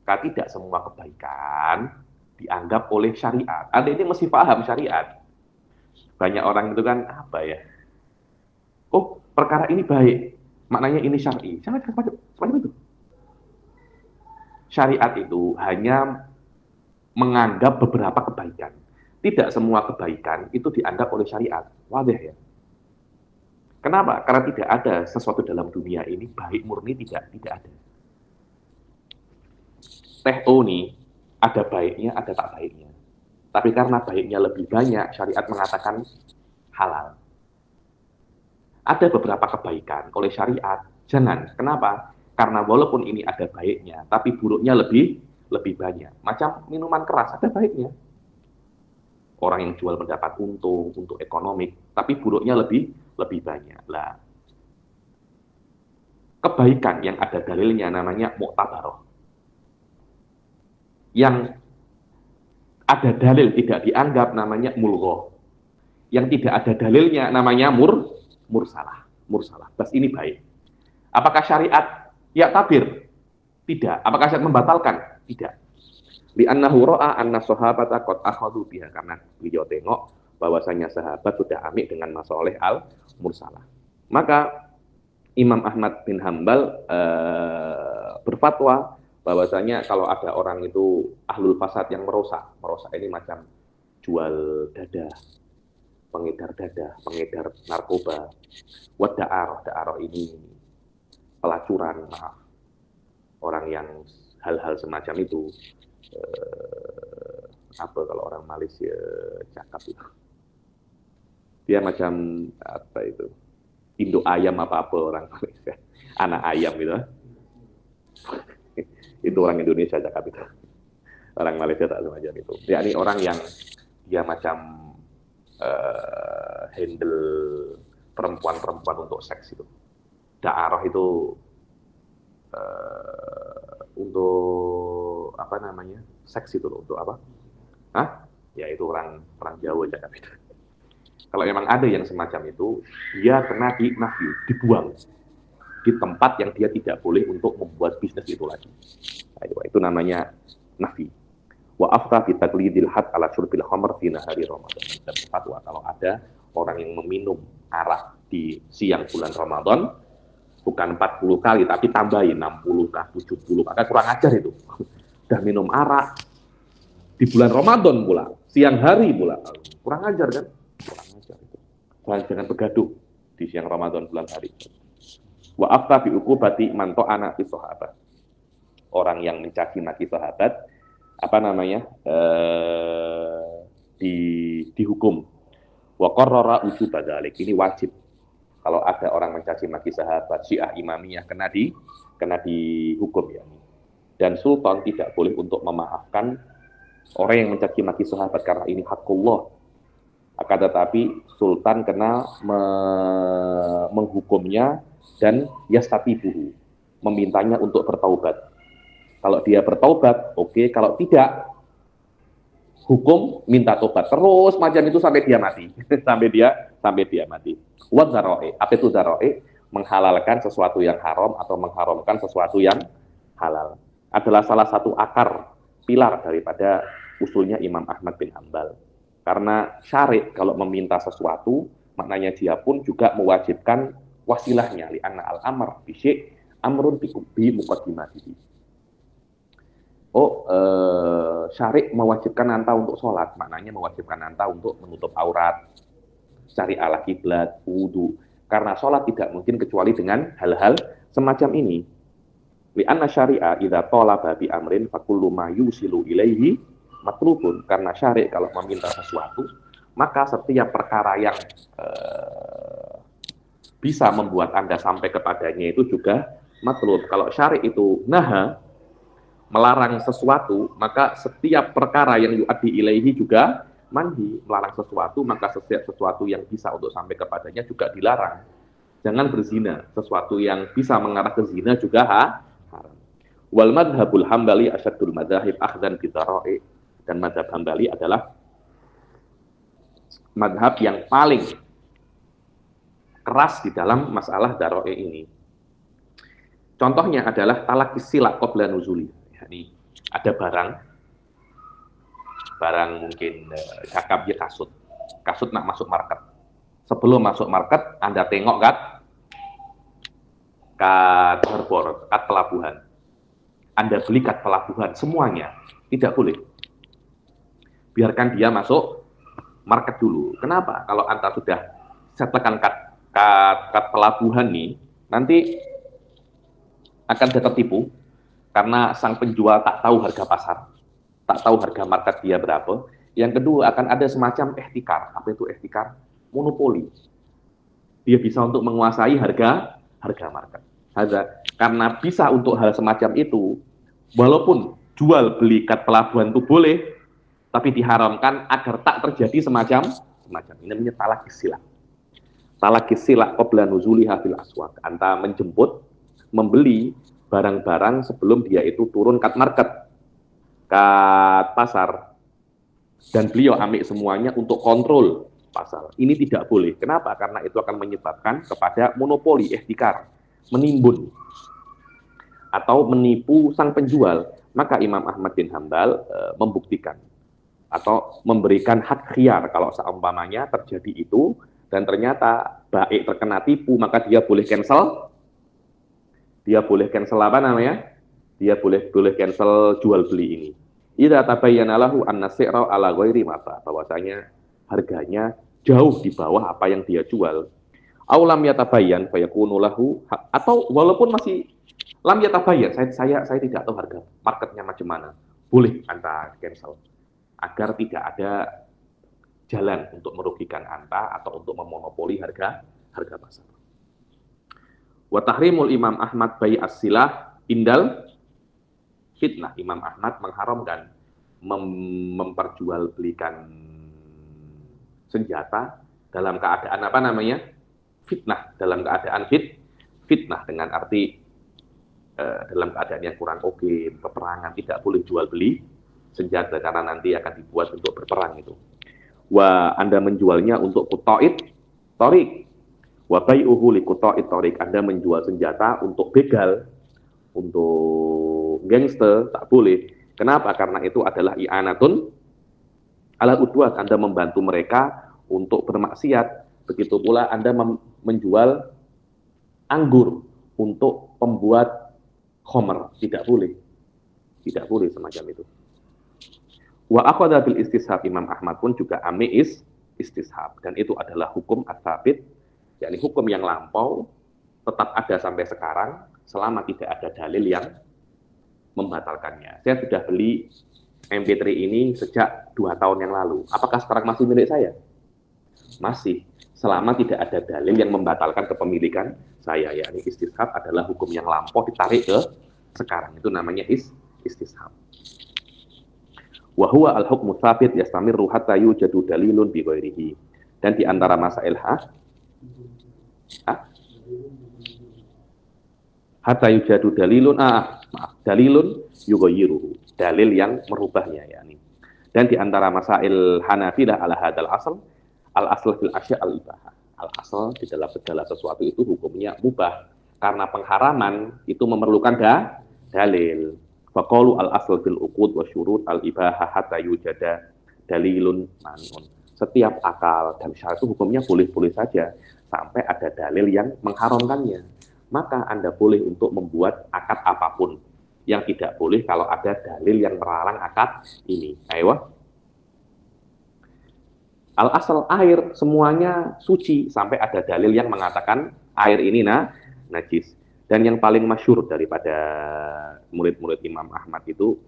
Karena tidak semua kebaikan dianggap oleh syariat. Anda ini mesti paham syariat. Banyak orang itu kan apa ya? Oh, perkara ini baik, maknanya ini syar'i. Jangan semacam itu. Syariat itu hanya menganggap beberapa kebaikan. Tidak semua kebaikan itu dianggap oleh syariat. Wadah ya. Kenapa? Karena tidak ada sesuatu dalam dunia ini baik murni tidak ada. Teh ini ada baiknya, ada tak baiknya. Tapi karena baiknya lebih banyak, syariat mengatakan halal. Ada beberapa kebaikan oleh syariat, jangan. Kenapa? Karena walaupun ini ada baiknya, tapi buruknya lebih banyak. Macam minuman keras ada baiknya. Orang yang jual mendapat untung untuk ekonomi, tapi buruknya lebih banyak. Lah, kebaikan yang ada dalilnya namanya mu'tabaroh. Yang ada dalil tidak dianggap namanya mulghoh. Yang tidak ada dalilnya namanya mursalah. Bas ini baik. Apakah syariat ya tabir? Tidak. Apakah syariat membatalkan? Tidak. Li'annahu ra'a anna sahabata qad akhadhu biha, karena beliau tengok bahwasanya sahabat sudah amik dengan masalah al-mursalah. Maka Imam Ahmad bin Hambal berfatwa bahwasanya kalau ada orang itu ahlul fasad yang merosak ini macam jual dadah, pengedar dadah, pengedar narkoba, da'aroh ini pelacuran, maaf, orang yang hal-hal semacam itu, apa kalau orang Malaysia cakap itu, dia macam apa itu, Indo ayam apa orang Malaysia, anak ayam gitu. Itu orang Indonesia cakap itu. Orang Malaysia tak semacam itu. Yakni orang yang dia macam handle perempuan-perempuan untuk seks itu. Da'arah itu untuk apa namanya? Seks itu loh, untuk apa? Hah? Ya itu orang Jawa cakap itu. Kalau memang ada yang semacam itu, dia kena nafi, dibuang di tempat yang dia tidak boleh untuk membuat bisnis itu lagi. Nah, itu namanya nafi. Wa afta bi taqlidil had ala syurbil khamr fi nahari Ramadan. Dan fatwa kalau ada orang yang meminum arak di siang bulan Ramadan bukan 40 kali tapi tambahin 60 kah 70, maka kurang ajar itu. Udah minum arak di bulan Ramadan pula, siang hari pula. Kurang ajar kan? Kurang ajar itu. Jangan begaduh di siang Ramadan bulan hari. Wa afta bi uqubati man ta'ana fi sahabat. Orang yang mencaci maki sahabat apa namanya? Dihukum. Wa qarrara wujub dzalik. Ini wajib. Kalau ada orang mencaci maki sahabat Syiah Imamiyah kena dihukum ya. Dan sultan tidak boleh untuk memaafkan orang yang mencaci maki sahabat karena ini hakullah. Akan tetapi sultan kena menghukumnya dan yastatibuhu, memintanya untuk bertaubat. Kalau dia bertaubat, oke. Kalau tidak, hukum minta tobat terus macam itu sampai dia mati. sampai dia mati. Wad dzara'i, apa itu dzara'i? Menghalalkan sesuatu yang haram atau mengharamkan sesuatu yang halal. Adalah salah satu akar pilar daripada usulnya Imam Ahmad bin Hambal. Karena syari' kalau meminta sesuatu, maknanya dia pun juga mewajibkan wasilahnya, li'anna al-amr bi syai' amrun bi muqaddimatihi. Syari' mewajibkan anta untuk sholat, maknanya mewajibkan anta untuk menutup aurat, cari arah kiblat, wudu. Karena sholat tidak mungkin kecuali dengan hal-hal semacam ini. Li'anna syari'a idza talaba bi amrin fa kullu ma yusilu ilaihi matlubun. Karena syari' kalau meminta sesuatu, maka setiap perkara yang bisa membuat Anda sampai kepadanya itu juga matlub. Kalau syari' itu melarang sesuatu, maka setiap perkara yang yu'addi ilaihi juga manhi, melarang sesuatu, maka setiap sesuatu yang bisa untuk sampai kepadanya juga dilarang. Jangan berzina, sesuatu yang bisa mengarah ke zina juga haram. Wal madhabul hambali asyadul madzahib akhdan bidara'i, dan madhab hambali adalah madhab yang paling keras di dalam masalah daroe ini. Contohnya adalah talak silak qabla nuzuli. Yani ada barang mungkin cakap dia kasut nak masuk market. Sebelum masuk market, Anda tengok kat harbor, kat pelabuhan. Anda beli kat pelabuhan semuanya, tidak boleh. Biarkan dia masuk market dulu. Kenapa? Kalau Anda sudah setelkan kat pelabuhan nih, nanti akan tertipu karena sang penjual tak tahu harga pasar, tak tahu harga market dia berapa. Yang kedua, akan ada semacam ehtikar. Apa itu ehtikar? Monopoli. Dia bisa untuk menguasai harga market. Karena bisa untuk hal semacam itu, walaupun jual beli kat pelabuhan itu boleh, tapi diharamkan agar tak terjadi semacam ini namanya talak silak. Talak silak qabla nuzuliha fil aswaq. Anta menjemput, membeli barang-barang sebelum dia itu turun kat market, kat pasar, dan beliau ambil semuanya untuk kontrol pasar. Ini tidak boleh. Kenapa? Karena itu akan menyebabkan kepada monopoli, ehtikar, menimbun atau menipu sang penjual. Maka Imam Ahmad bin Hambal membuktikan atau memberikan hak khiyar kalau seumpamanya terjadi itu dan ternyata baik terkena tipu, maka dia boleh cancel. Dia boleh cancel apa namanya? Dia boleh cancel jual beli ini. Idza tabayyana lahu anna si'ra ala ghairi mata, bahwasanya harganya jauh di bawah apa yang dia jual. Aw lam yatabayyan fayakunu lahu, atau walaupun masih lam yatabayyan, saya tidak tahu harga marketnya macam mana. Boleh Anda cancel agar tidak ada jalan untuk merugikan Anda atau untuk memonopoli harga pasar. Wa tahrimul Imam Ahmad bai as-silah indal fitnah. Imam Ahmad mengharamkan memperjualbelikan senjata dalam keadaan apa namanya? Fitnah, dalam keadaan fitnah dengan arti dalam keadaan yang kurang oke, peperangan, tidak boleh jual beli senjata karena nanti akan dibuat untuk berperang itu. Anda menjualnya untuk quta'id thariq. Wa bai'uhu li quta'id thariq. Anda menjual senjata untuk begal, untuk gangster, tak boleh. Kenapa? Karena itu adalah i'anatun ala udwat. Anda membantu mereka untuk bermaksiat. Begitu pula Anda menjual anggur untuk pembuat khomer. Tidak boleh. Tidak boleh semacam itu. Wa akhadha bil istishab. Imam Ahmad pun juga ambil istishab. Dan itu adalah hukum ats-tsabit, yakni hukum yang lampau, tetap ada sampai sekarang, selama tidak ada dalil yang membatalkannya. Saya sudah beli MP3 ini sejak 2 tahun yang lalu. Apakah sekarang masih milik saya? Masih. Selama tidak ada dalil yang membatalkan kepemilikan saya, yakni istishab adalah hukum yang lampau ditarik ke sekarang. Itu namanya istishab. Wa huwa al-hukmu tsabit yastamirru hatta yujadu dalilun bi ghairihi. Dan di antara masail hatta yujadu dalilun dalilun yughayyiruhu. Dalil yang merubahnya yakni. Dan di antara masail Hanafilah ala hadzal asal al-asl fil asya' al-ibahah. Al-asl di dalam segala sesuatu itu hukumnya mubah. Karena pengharaman itu memerlukan dalil. Faqalu al-asl fil uqud wa syurut al-ibahah hatta yujada dalilun man'un. Setiap akal dan syarat itu hukumnya boleh-boleh saja sampai ada dalil yang mengharamkannya. Maka Anda boleh untuk membuat akad apapun. Yang tidak boleh kalau ada dalil yang melarang akad ini. Ayo. Al-asal air semuanya suci sampai ada dalil yang mengatakan air ini najis. Dan yang paling masyhur daripada murid-murid Imam Ahmad itu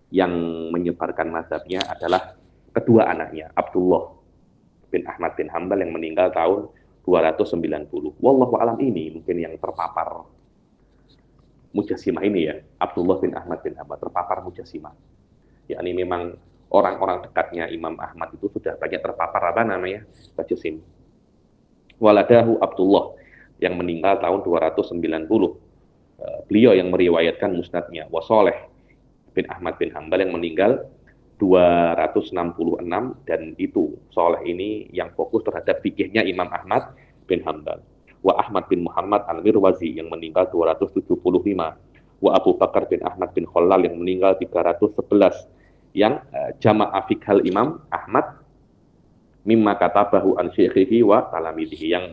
yang menyebarkan mazhabnya adalah kedua anaknya, Abdullah bin Ahmad bin Hambal yang meninggal tahun 290. Wallahu alam, ini mungkin yang terpapar Mujassimah ini ya, Abdullah bin Ahmad bin Hambal terpapar Mujassimah. Yakni memang orang-orang dekatnya Imam Ahmad itu sudah banyak terpapar apa namanya tajusim. Waladahu Abdullah yang meninggal tahun 290. Beliau yang meriwayatkan musnadnya. Wasoleh bin Ahmad bin Hambal yang meninggal 266 dan itu Soleh ini yang fokus terhadap fikihnya Imam Ahmad bin Hambal. Wa Ahmad bin Muhammad Al-Mirwazi yang meninggal 275. Wa Abu Bakar bin Ahmad bin Khalal yang meninggal 311. Yang jama'a fikhal Imam Ahmad mimma katabahu an syekhihi wa talamidihi yang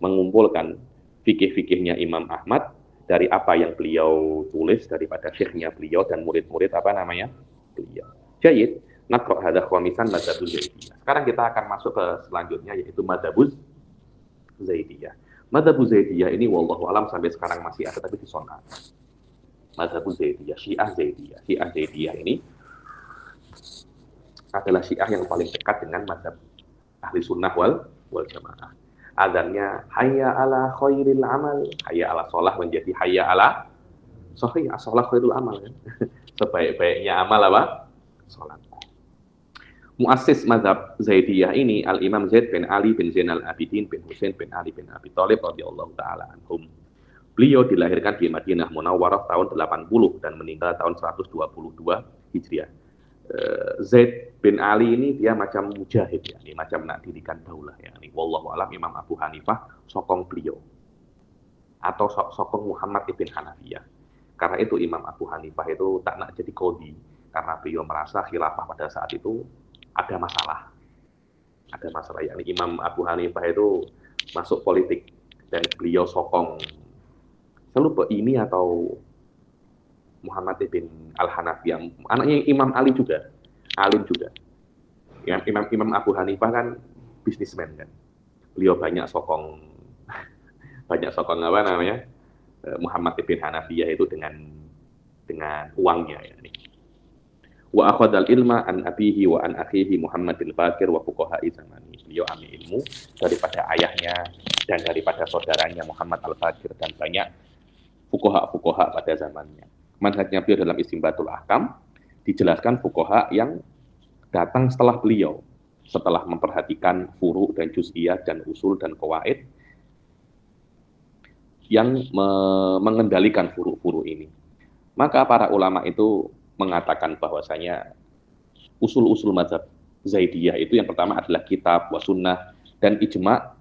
mengumpulkan fikih-fikihnya Imam Ahmad dari apa yang beliau tulis daripada syekhnya beliau dan murid-murid apa namanya beliau. Jayid, naqra hadza khamisan madzhabuz Zaidiyah. Sekarang kita akan masuk ke selanjutnya yaitu madzhabuz Zaidiyah. Madzhabuz Zaidiyah ini wallahu alam sampai sekarang masih ada tapi disona. Madzhabuz Zaidiyah, Syiah Zaidiyah. Syiah Zaidiyah ini adalah Syiah yang paling dekat dengan madzhab ahli sunnah wal jamaah. Adanya hayya ala khairil amal, hayya ala sholah menjadi hayya ala sahih, as-sholah khairul amal kan. Sebaik-baiknya amal apa? Sholat. Muassis mazhab Zaidiyah ini Al-Imam Zaid bin Ali bin Zainal Abidin bin Husain bin Ali bin Abi Thalib radhiyallahu taala anhum. Beliau dilahirkan di Madinah Munawwarah tahun 80 dan meninggal tahun 122 Hijriah. Zaid bin Ali ini dia macam mujahid ya, ini macam nak dirikan daulah ya. Ini wallahu alam Imam Abu Hanifah sokong beliau atau sokong Muhammad ibn Hanafiyah. Karena itu Imam Abu Hanifah itu tak nak jadi qadhi karena beliau merasa khilafah pada saat itu ada masalah. Ada masalah yakni Imam Abu Hanifah itu masuk politik dan beliau sokong selalu ini atau Muhammad ibn Al-Hanafiyah, anaknya Imam Ali juga, alim juga. Imam Abu Hanifah kan bisnismen kan. Beliau banyak sokong apa namanya? Muhammad ibn Hanafiyah itu dengan uangnya ya nih. Wa akhadal ilma an abihi wa an akhihi Muhammad bin Bakir wa fuqaha'i zamani. Beliau ambil ilmu daripada ayahnya dan daripada saudaranya Muhammad Al-Bakir dan banyak fuqaha pada zamannya. Manhajnya beliau dalam Istinbatul Ahkam dijelaskan fuqaha yang datang setelah beliau, setelah memperhatikan furu dan juz'iyah dan usul dan qawaid yang mengendalikan furu-furu ini. Maka para ulama itu mengatakan bahwasanya usul-usul mazhab Zaidiyah itu yang pertama adalah kitab wa sunnah dan ijma'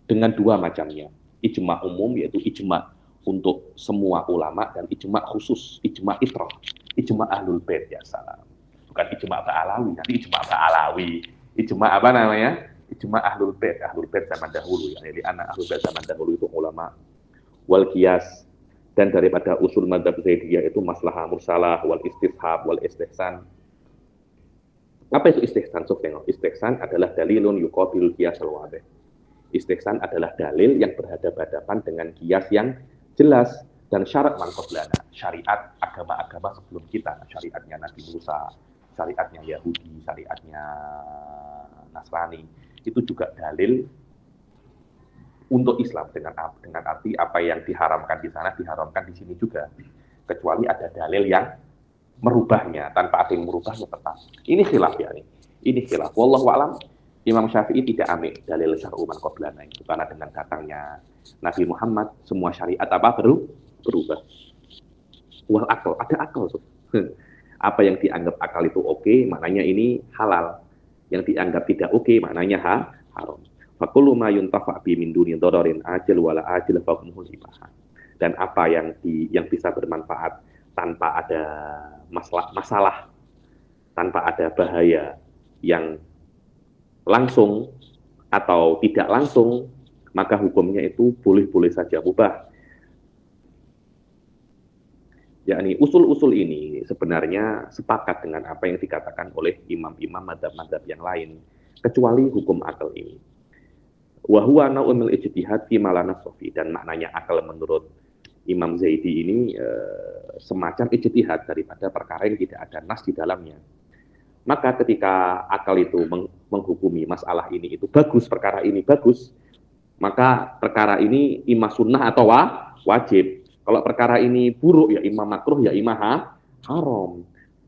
dengan dua macamnya. Ijma' umum yaitu ijma' untuk semua ulama dan ijma' khusus, ijma' itrah, ijma' ahlul bait ya salam. Bukan ijma' ba'alawi, nanti ijma' ba'alawi. Ijma' apa namanya? Ijma' ahlul bait zaman dahulu ya. Jadi anak ahlul bait zaman dahulu itu ulama wal qiyas dan daripada usul madzhab Zaidiyah itu maslahah mursalah wal istishab wal istihsan. Apa itu istihsan? Istihsan adalah dalilun yuqabilul qiyas al-wadih. Istihsan adalah dalil yang berhadapan-hadapan dengan qiyas yang jelas dan syarat man qablana, syariat agama-agama sebelum kita, syariatnya Nabi Musa, syariatnya Yahudi, syariatnya Nasrani, itu juga dalil untuk Islam dengan arti apa yang diharamkan di sana diharamkan di sini juga, kecuali ada dalil yang merubahnya, tanpa ada yang merubahnya tetap. Ini khilaf ya, ini khilaf. Wallahu a'lam. Imam Syafi'i tidak ambil dalil syar'u man qablana itu karena dengan datangnya Nabi Muhammad semua syariat apa berubah. Wal akal, ada akal. Apa yang dianggap akal itu oke, maknanya ini halal. Yang dianggap tidak oke, maknanya haram. Fa kullu ma yuntafa bi min duni dhararin ajil wala ajil fa hukmuhu ibahah. Dan apa yang bisa bermanfaat tanpa ada masalah, tanpa ada bahaya yang langsung atau tidak langsung, maka hukumnya itu boleh-boleh saja mubah. Yakni usul-usul ini sebenarnya sepakat dengan apa yang dikatakan oleh imam-imam mazhab-mazhab yang lain, kecuali hukum akal ini. Wa huwa nau'un min ijtihad fi ma la nasofi, dan maknanya akal menurut Imam Zaidi ini semacam ijtihad daripada perkara yang tidak ada nas di dalamnya. Maka ketika akal itu menghukumi masalah ini itu bagus, perkara ini bagus, maka perkara ini imma sunnah atau wajib. Kalau perkara ini buruk ya imma makruh ya imma haram.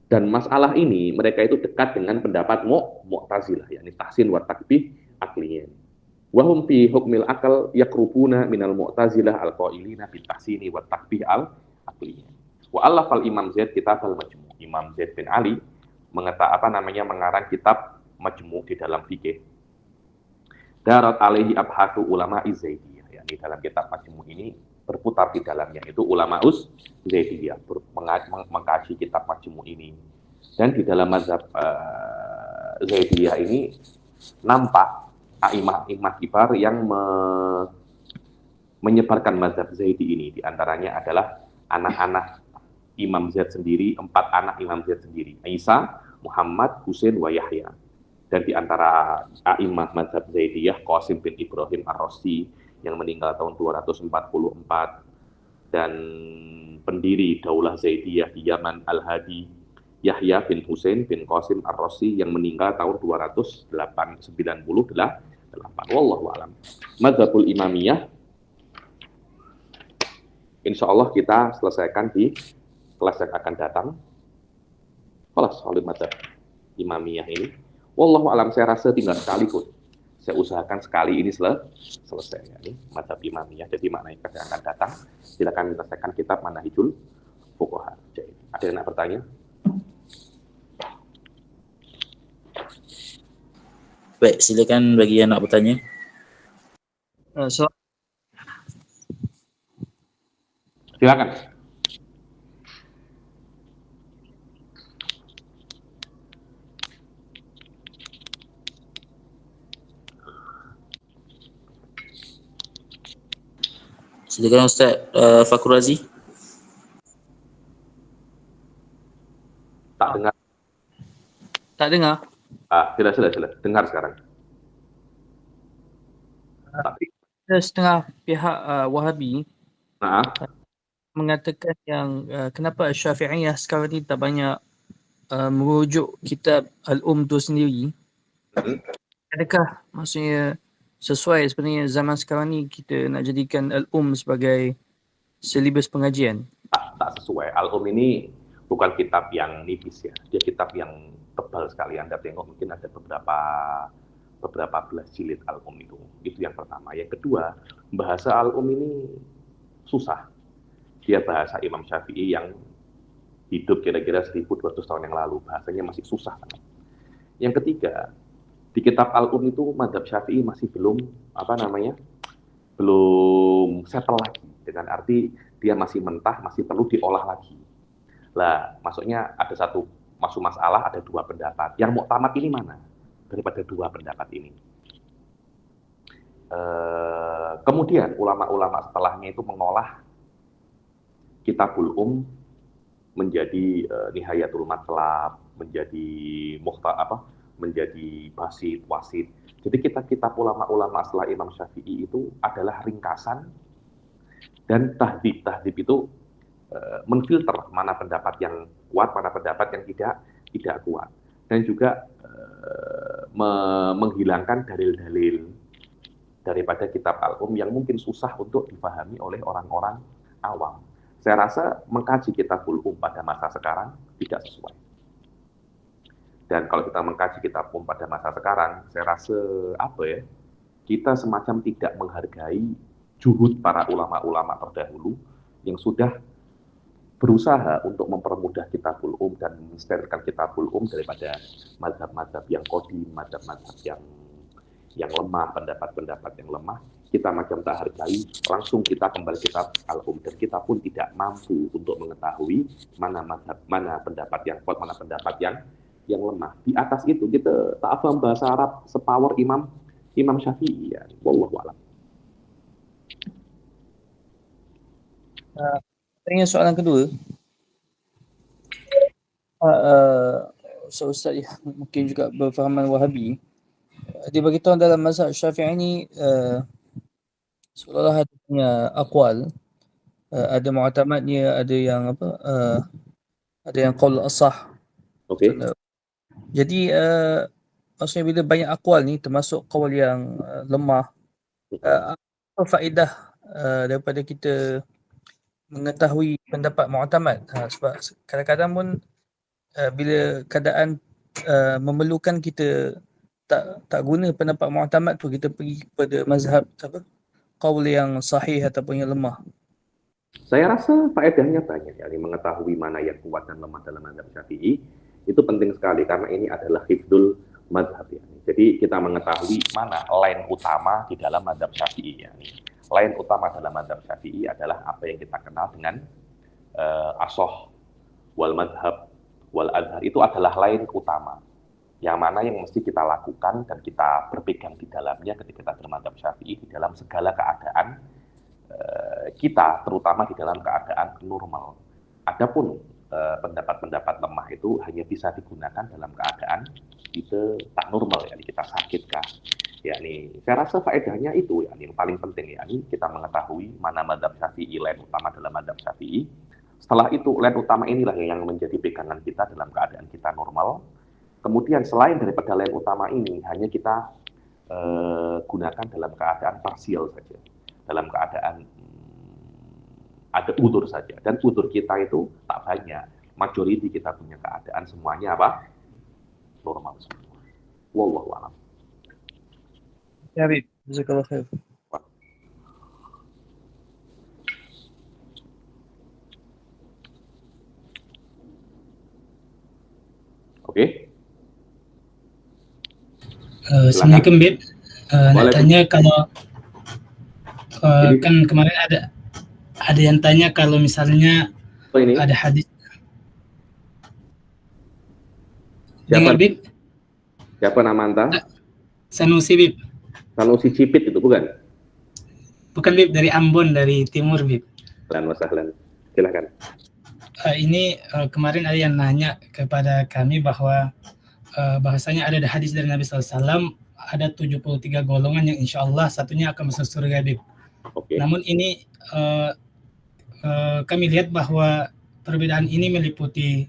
Dan masalah ini mereka itu dekat dengan pendapat Mu'tazilah, yakni tahsin wa takbih akliyin. Wahum fi hukmil akal yakrubuna minal Mu'tazilah al-qailina bit tahsini wa takbih al akliyin. Wa allafal Imam Zaid kitab al-Majmu'. Imam Zaid bin Ali mengarang kitab Majmu' di dalam fikih. Darat alaihi abhatsu ulama Zaidiyah. Yakni dalam kitab Majmu' ini berputar di dalamnya itu ulama Zaidiyah mengkaji kitab Majmu' ini. Dan di dalam mazhab Zaidiyah ini nampak a'imah kibar yang menyebarkan mazhab Zaidi ini. Di antaranya adalah anak-anak Imam Zaid sendiri, 4 anak Imam Zaid sendiri, Isa, Muhammad, Husain, wa Yahya. Dan di antara a'imah mazhab Zaidiyah, Qasim bin Ibrahim Ar-Razi yang meninggal tahun 244, dan pendiri Daulah Zaidiyah di Yaman Al-Hadi, Yahya bin Husain bin Qasim Ar-Razi yang meninggal tahun 298. Wallahu a'lam. Mazhabul Imamiyah insya Allah kita selesaikan di kelas yang akan datang. Kelas solid mazhab Imamiyah ini. Wallahu a'lam, saya rasa tinggal sekali pun. Saya usahakan sekali ini selesai. Ya, ini mazhab Imamiyah. Jadi maknanya yang akan datang. Silakan selesaikan kitab Manahijul Fuqaha. Ada yang nak bertanya? Baik, silakan bagi yang nak bertanya. Silakan. Silakan Ustaz Fakhur Razi. Tak dengar. Tak dengar? Sudah. Dengar sekarang. Setengah pihak Wahabi Nah, mengatakan yang kenapa Syafi'iyah sekarang ni tak banyak merujuk kitab Al-Umm tu sendiri. Adakah maksudnya sesuai sebenarnya zaman sekarang ni kita nak jadikan Al-Umm sebagai silibus pengajian? Tak sesuai. Al-Umm ini bukan kitab yang nipis ya. Dia kitab yang tebal sekali. Anda tengok mungkin ada beberapa belas jilid Al-Umm itu. Itu yang pertama. Yang kedua, bahasa Al-Umm ini susah. Dia bahasa Imam Syafi'i yang hidup kira-kira 1200 tahun yang lalu. Bahasanya masih susah. Yang ketiga, di kitab Al-Umm itu mazhab Syafi'i masih belum settle lagi. Dengan arti dia masih mentah, masih perlu diolah lagi. Lah, maksudnya ada satu masalah, ada 2 pendapat. Yang muktamad ini mana daripada 2 pendapat ini? Kemudian ulama-ulama setelahnya itu mengolah Kitabul menjadi Nihayatul Matlab, menjadi menjadi basit, wasit. Jadi kitab ulama-ulama setelah Imam Syafi'i itu adalah ringkasan dan tahdzib. Tahdzib itu menfilter mana pendapat yang kuat, mana pendapat yang tidak kuat. Dan juga menghilangkan dalil-dalil daripada kitab Al-Umm yang mungkin susah untuk dipahami oleh orang-orang awam. Saya rasa mengkaji Kitabul pada masa sekarang tidak sesuai. Dan kalau kita mengkaji kitab pada masa sekarang, saya rasa kita semacam tidak menghargai juhud para ulama-ulama terdahulu yang sudah berusaha untuk mempermudah Kitabul dan mensterilkan Kitabul daripada mazhab-mazhab yang qadim, mazhab-mazhab yang lemah, pendapat-pendapat yang lemah. Kita macam tak hargai, langsung kita kembali kitab Al-Umm, dan kita pun tidak mampu untuk mengetahui mana pendapat yang kuat, mana pendapat yang lemah. Di atas itu kita tak paham bahasa Arab sepower Imam Syafi'i ya. Wallahu a'lam. Tanya soalan kedua. Ustaz yang mungkin juga berfahaman Wahabi, dia beritahu dalam mazhab Syafi'i ini seolah-olah ada punya aqwal, ada mu'tamadnya, ada yang ada yang qaul asah. Okey. Jadi maksudnya bila banyak aqwal ni termasuk qaul yang lemah, apa faedah daripada kita mengetahui pendapat mu'tamad. Sebab kadang-kadang pun bila keadaan memerlukan, kita tak guna pendapat mu'tamad tu, kita pergi kepada mazhab qaul yang sahih ataupun yang lemah. Saya rasa faedahnya banyak, yakni mengetahui mana yang kuat dan lemah dalam mazhab Syafi'i itu penting sekali karena ini adalah hifdzul mazhab. Jadi kita mengetahui mana line utama di dalam mazhab Syafi'i. Line utama dalam mazhab Syafi'i adalah apa yang kita kenal dengan asoh wal madhab wal azhar. Itu adalah line utama yang mana yang mesti kita lakukan dan kita berpegang di dalamnya ketika kita bermadzhab Syafi'i di dalam segala keadaan kita, terutama di dalam keadaan normal. Adapun pendapat-pendapat lemah itu hanya bisa digunakan dalam keadaan kita tak normal, yakni kita sakit kah. Yakni saya rasa faedahnya itu yang paling penting, yakni kita mengetahui mana mazhab Syafi'i, line utama dalam mazhab Syafi'i. Setelah itu line utama inilah yang menjadi pegangan kita dalam keadaan kita normal. Kemudian selain daripada line utama ini hanya kita gunakan dalam keadaan parsial saja, dalam keadaan ada udzur saja, dan udzur kita itu tak banyak, majority kita punya keadaan semuanya apa? Normal semua. Wallahu a'lam. Ya, Habib. Jazakallah khair. Oke. Assalamualaikum, Bib. Nak tanya kalau kan kemarin ada yang tanya kalau misalnya ada hadis. Dengar, Bib? Siapa nama Anda? Sanusi, Bib. Sanusi Cipit itu bukan? Bukan, Bib, dari Ambon, dari timur, Bib. Ahlan. Silakan. Ini kemarin ada yang nanya kepada kami bahwa bahasanya ada hadis dari Nabi SAW, ada 73 golongan yang insya Allah satunya akan masuk surga, Bib. Okay. Namun ini kami lihat bahwa perbedaan ini meliputi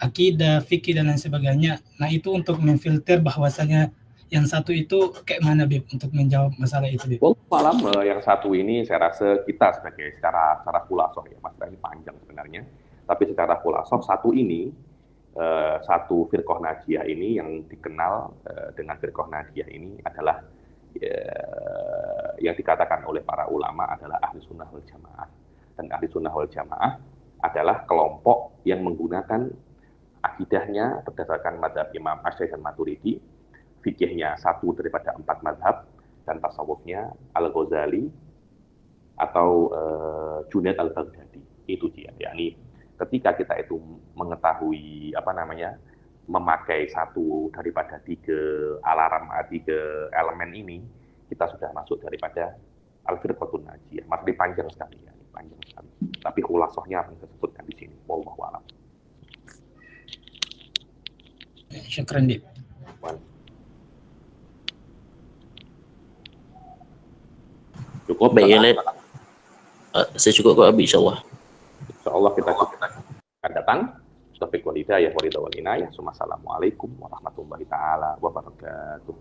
akidah, fikih, dan lain sebagainya. Nah, itu untuk memfilter bahwasanya yang satu itu kayak mana, Bib, untuk menjawab masalah itu, Bib? Malam yang satu ini saya rasa kita sebagai secara khulasoh ya, masalah ini panjang sebenarnya. Tapi secara khulasoh satu ini, satu firqah najiyah ini yang dikenal dengan firqah najiyah ini adalah yang dikatakan oleh para ulama adalah ahli sunnah wal jamaah. Dan ahli sunnah wal jamaah adalah kelompok yang menggunakan akidahnya berdasarkan mazhab Imam Asy'ari dan Maturidi, fikihnya satu daripada 4 mazhab, dan tasawufnya Al-Ghazali atau Junaid Al-Baghdadi. Itu dia, yakni ketika kita itu mengetahui memakai satu daripada 3 elemen ini, kita sudah masuk daripada al-firqatun najiyah. Masih panjang sekali ya, panjang sekali. Tapi khulasohnya apa yang saya sebutkan di sini. Wallahu a'lam. Syukran, Bib. Cukup. Baik, saya cukup kok, Abi, insyaAllah. InsyaAllah kita akan datang. Taufiq wal hidayah wa ridha wal inayah. Assalamualaikum warahmatullahi taala wabarakatuh.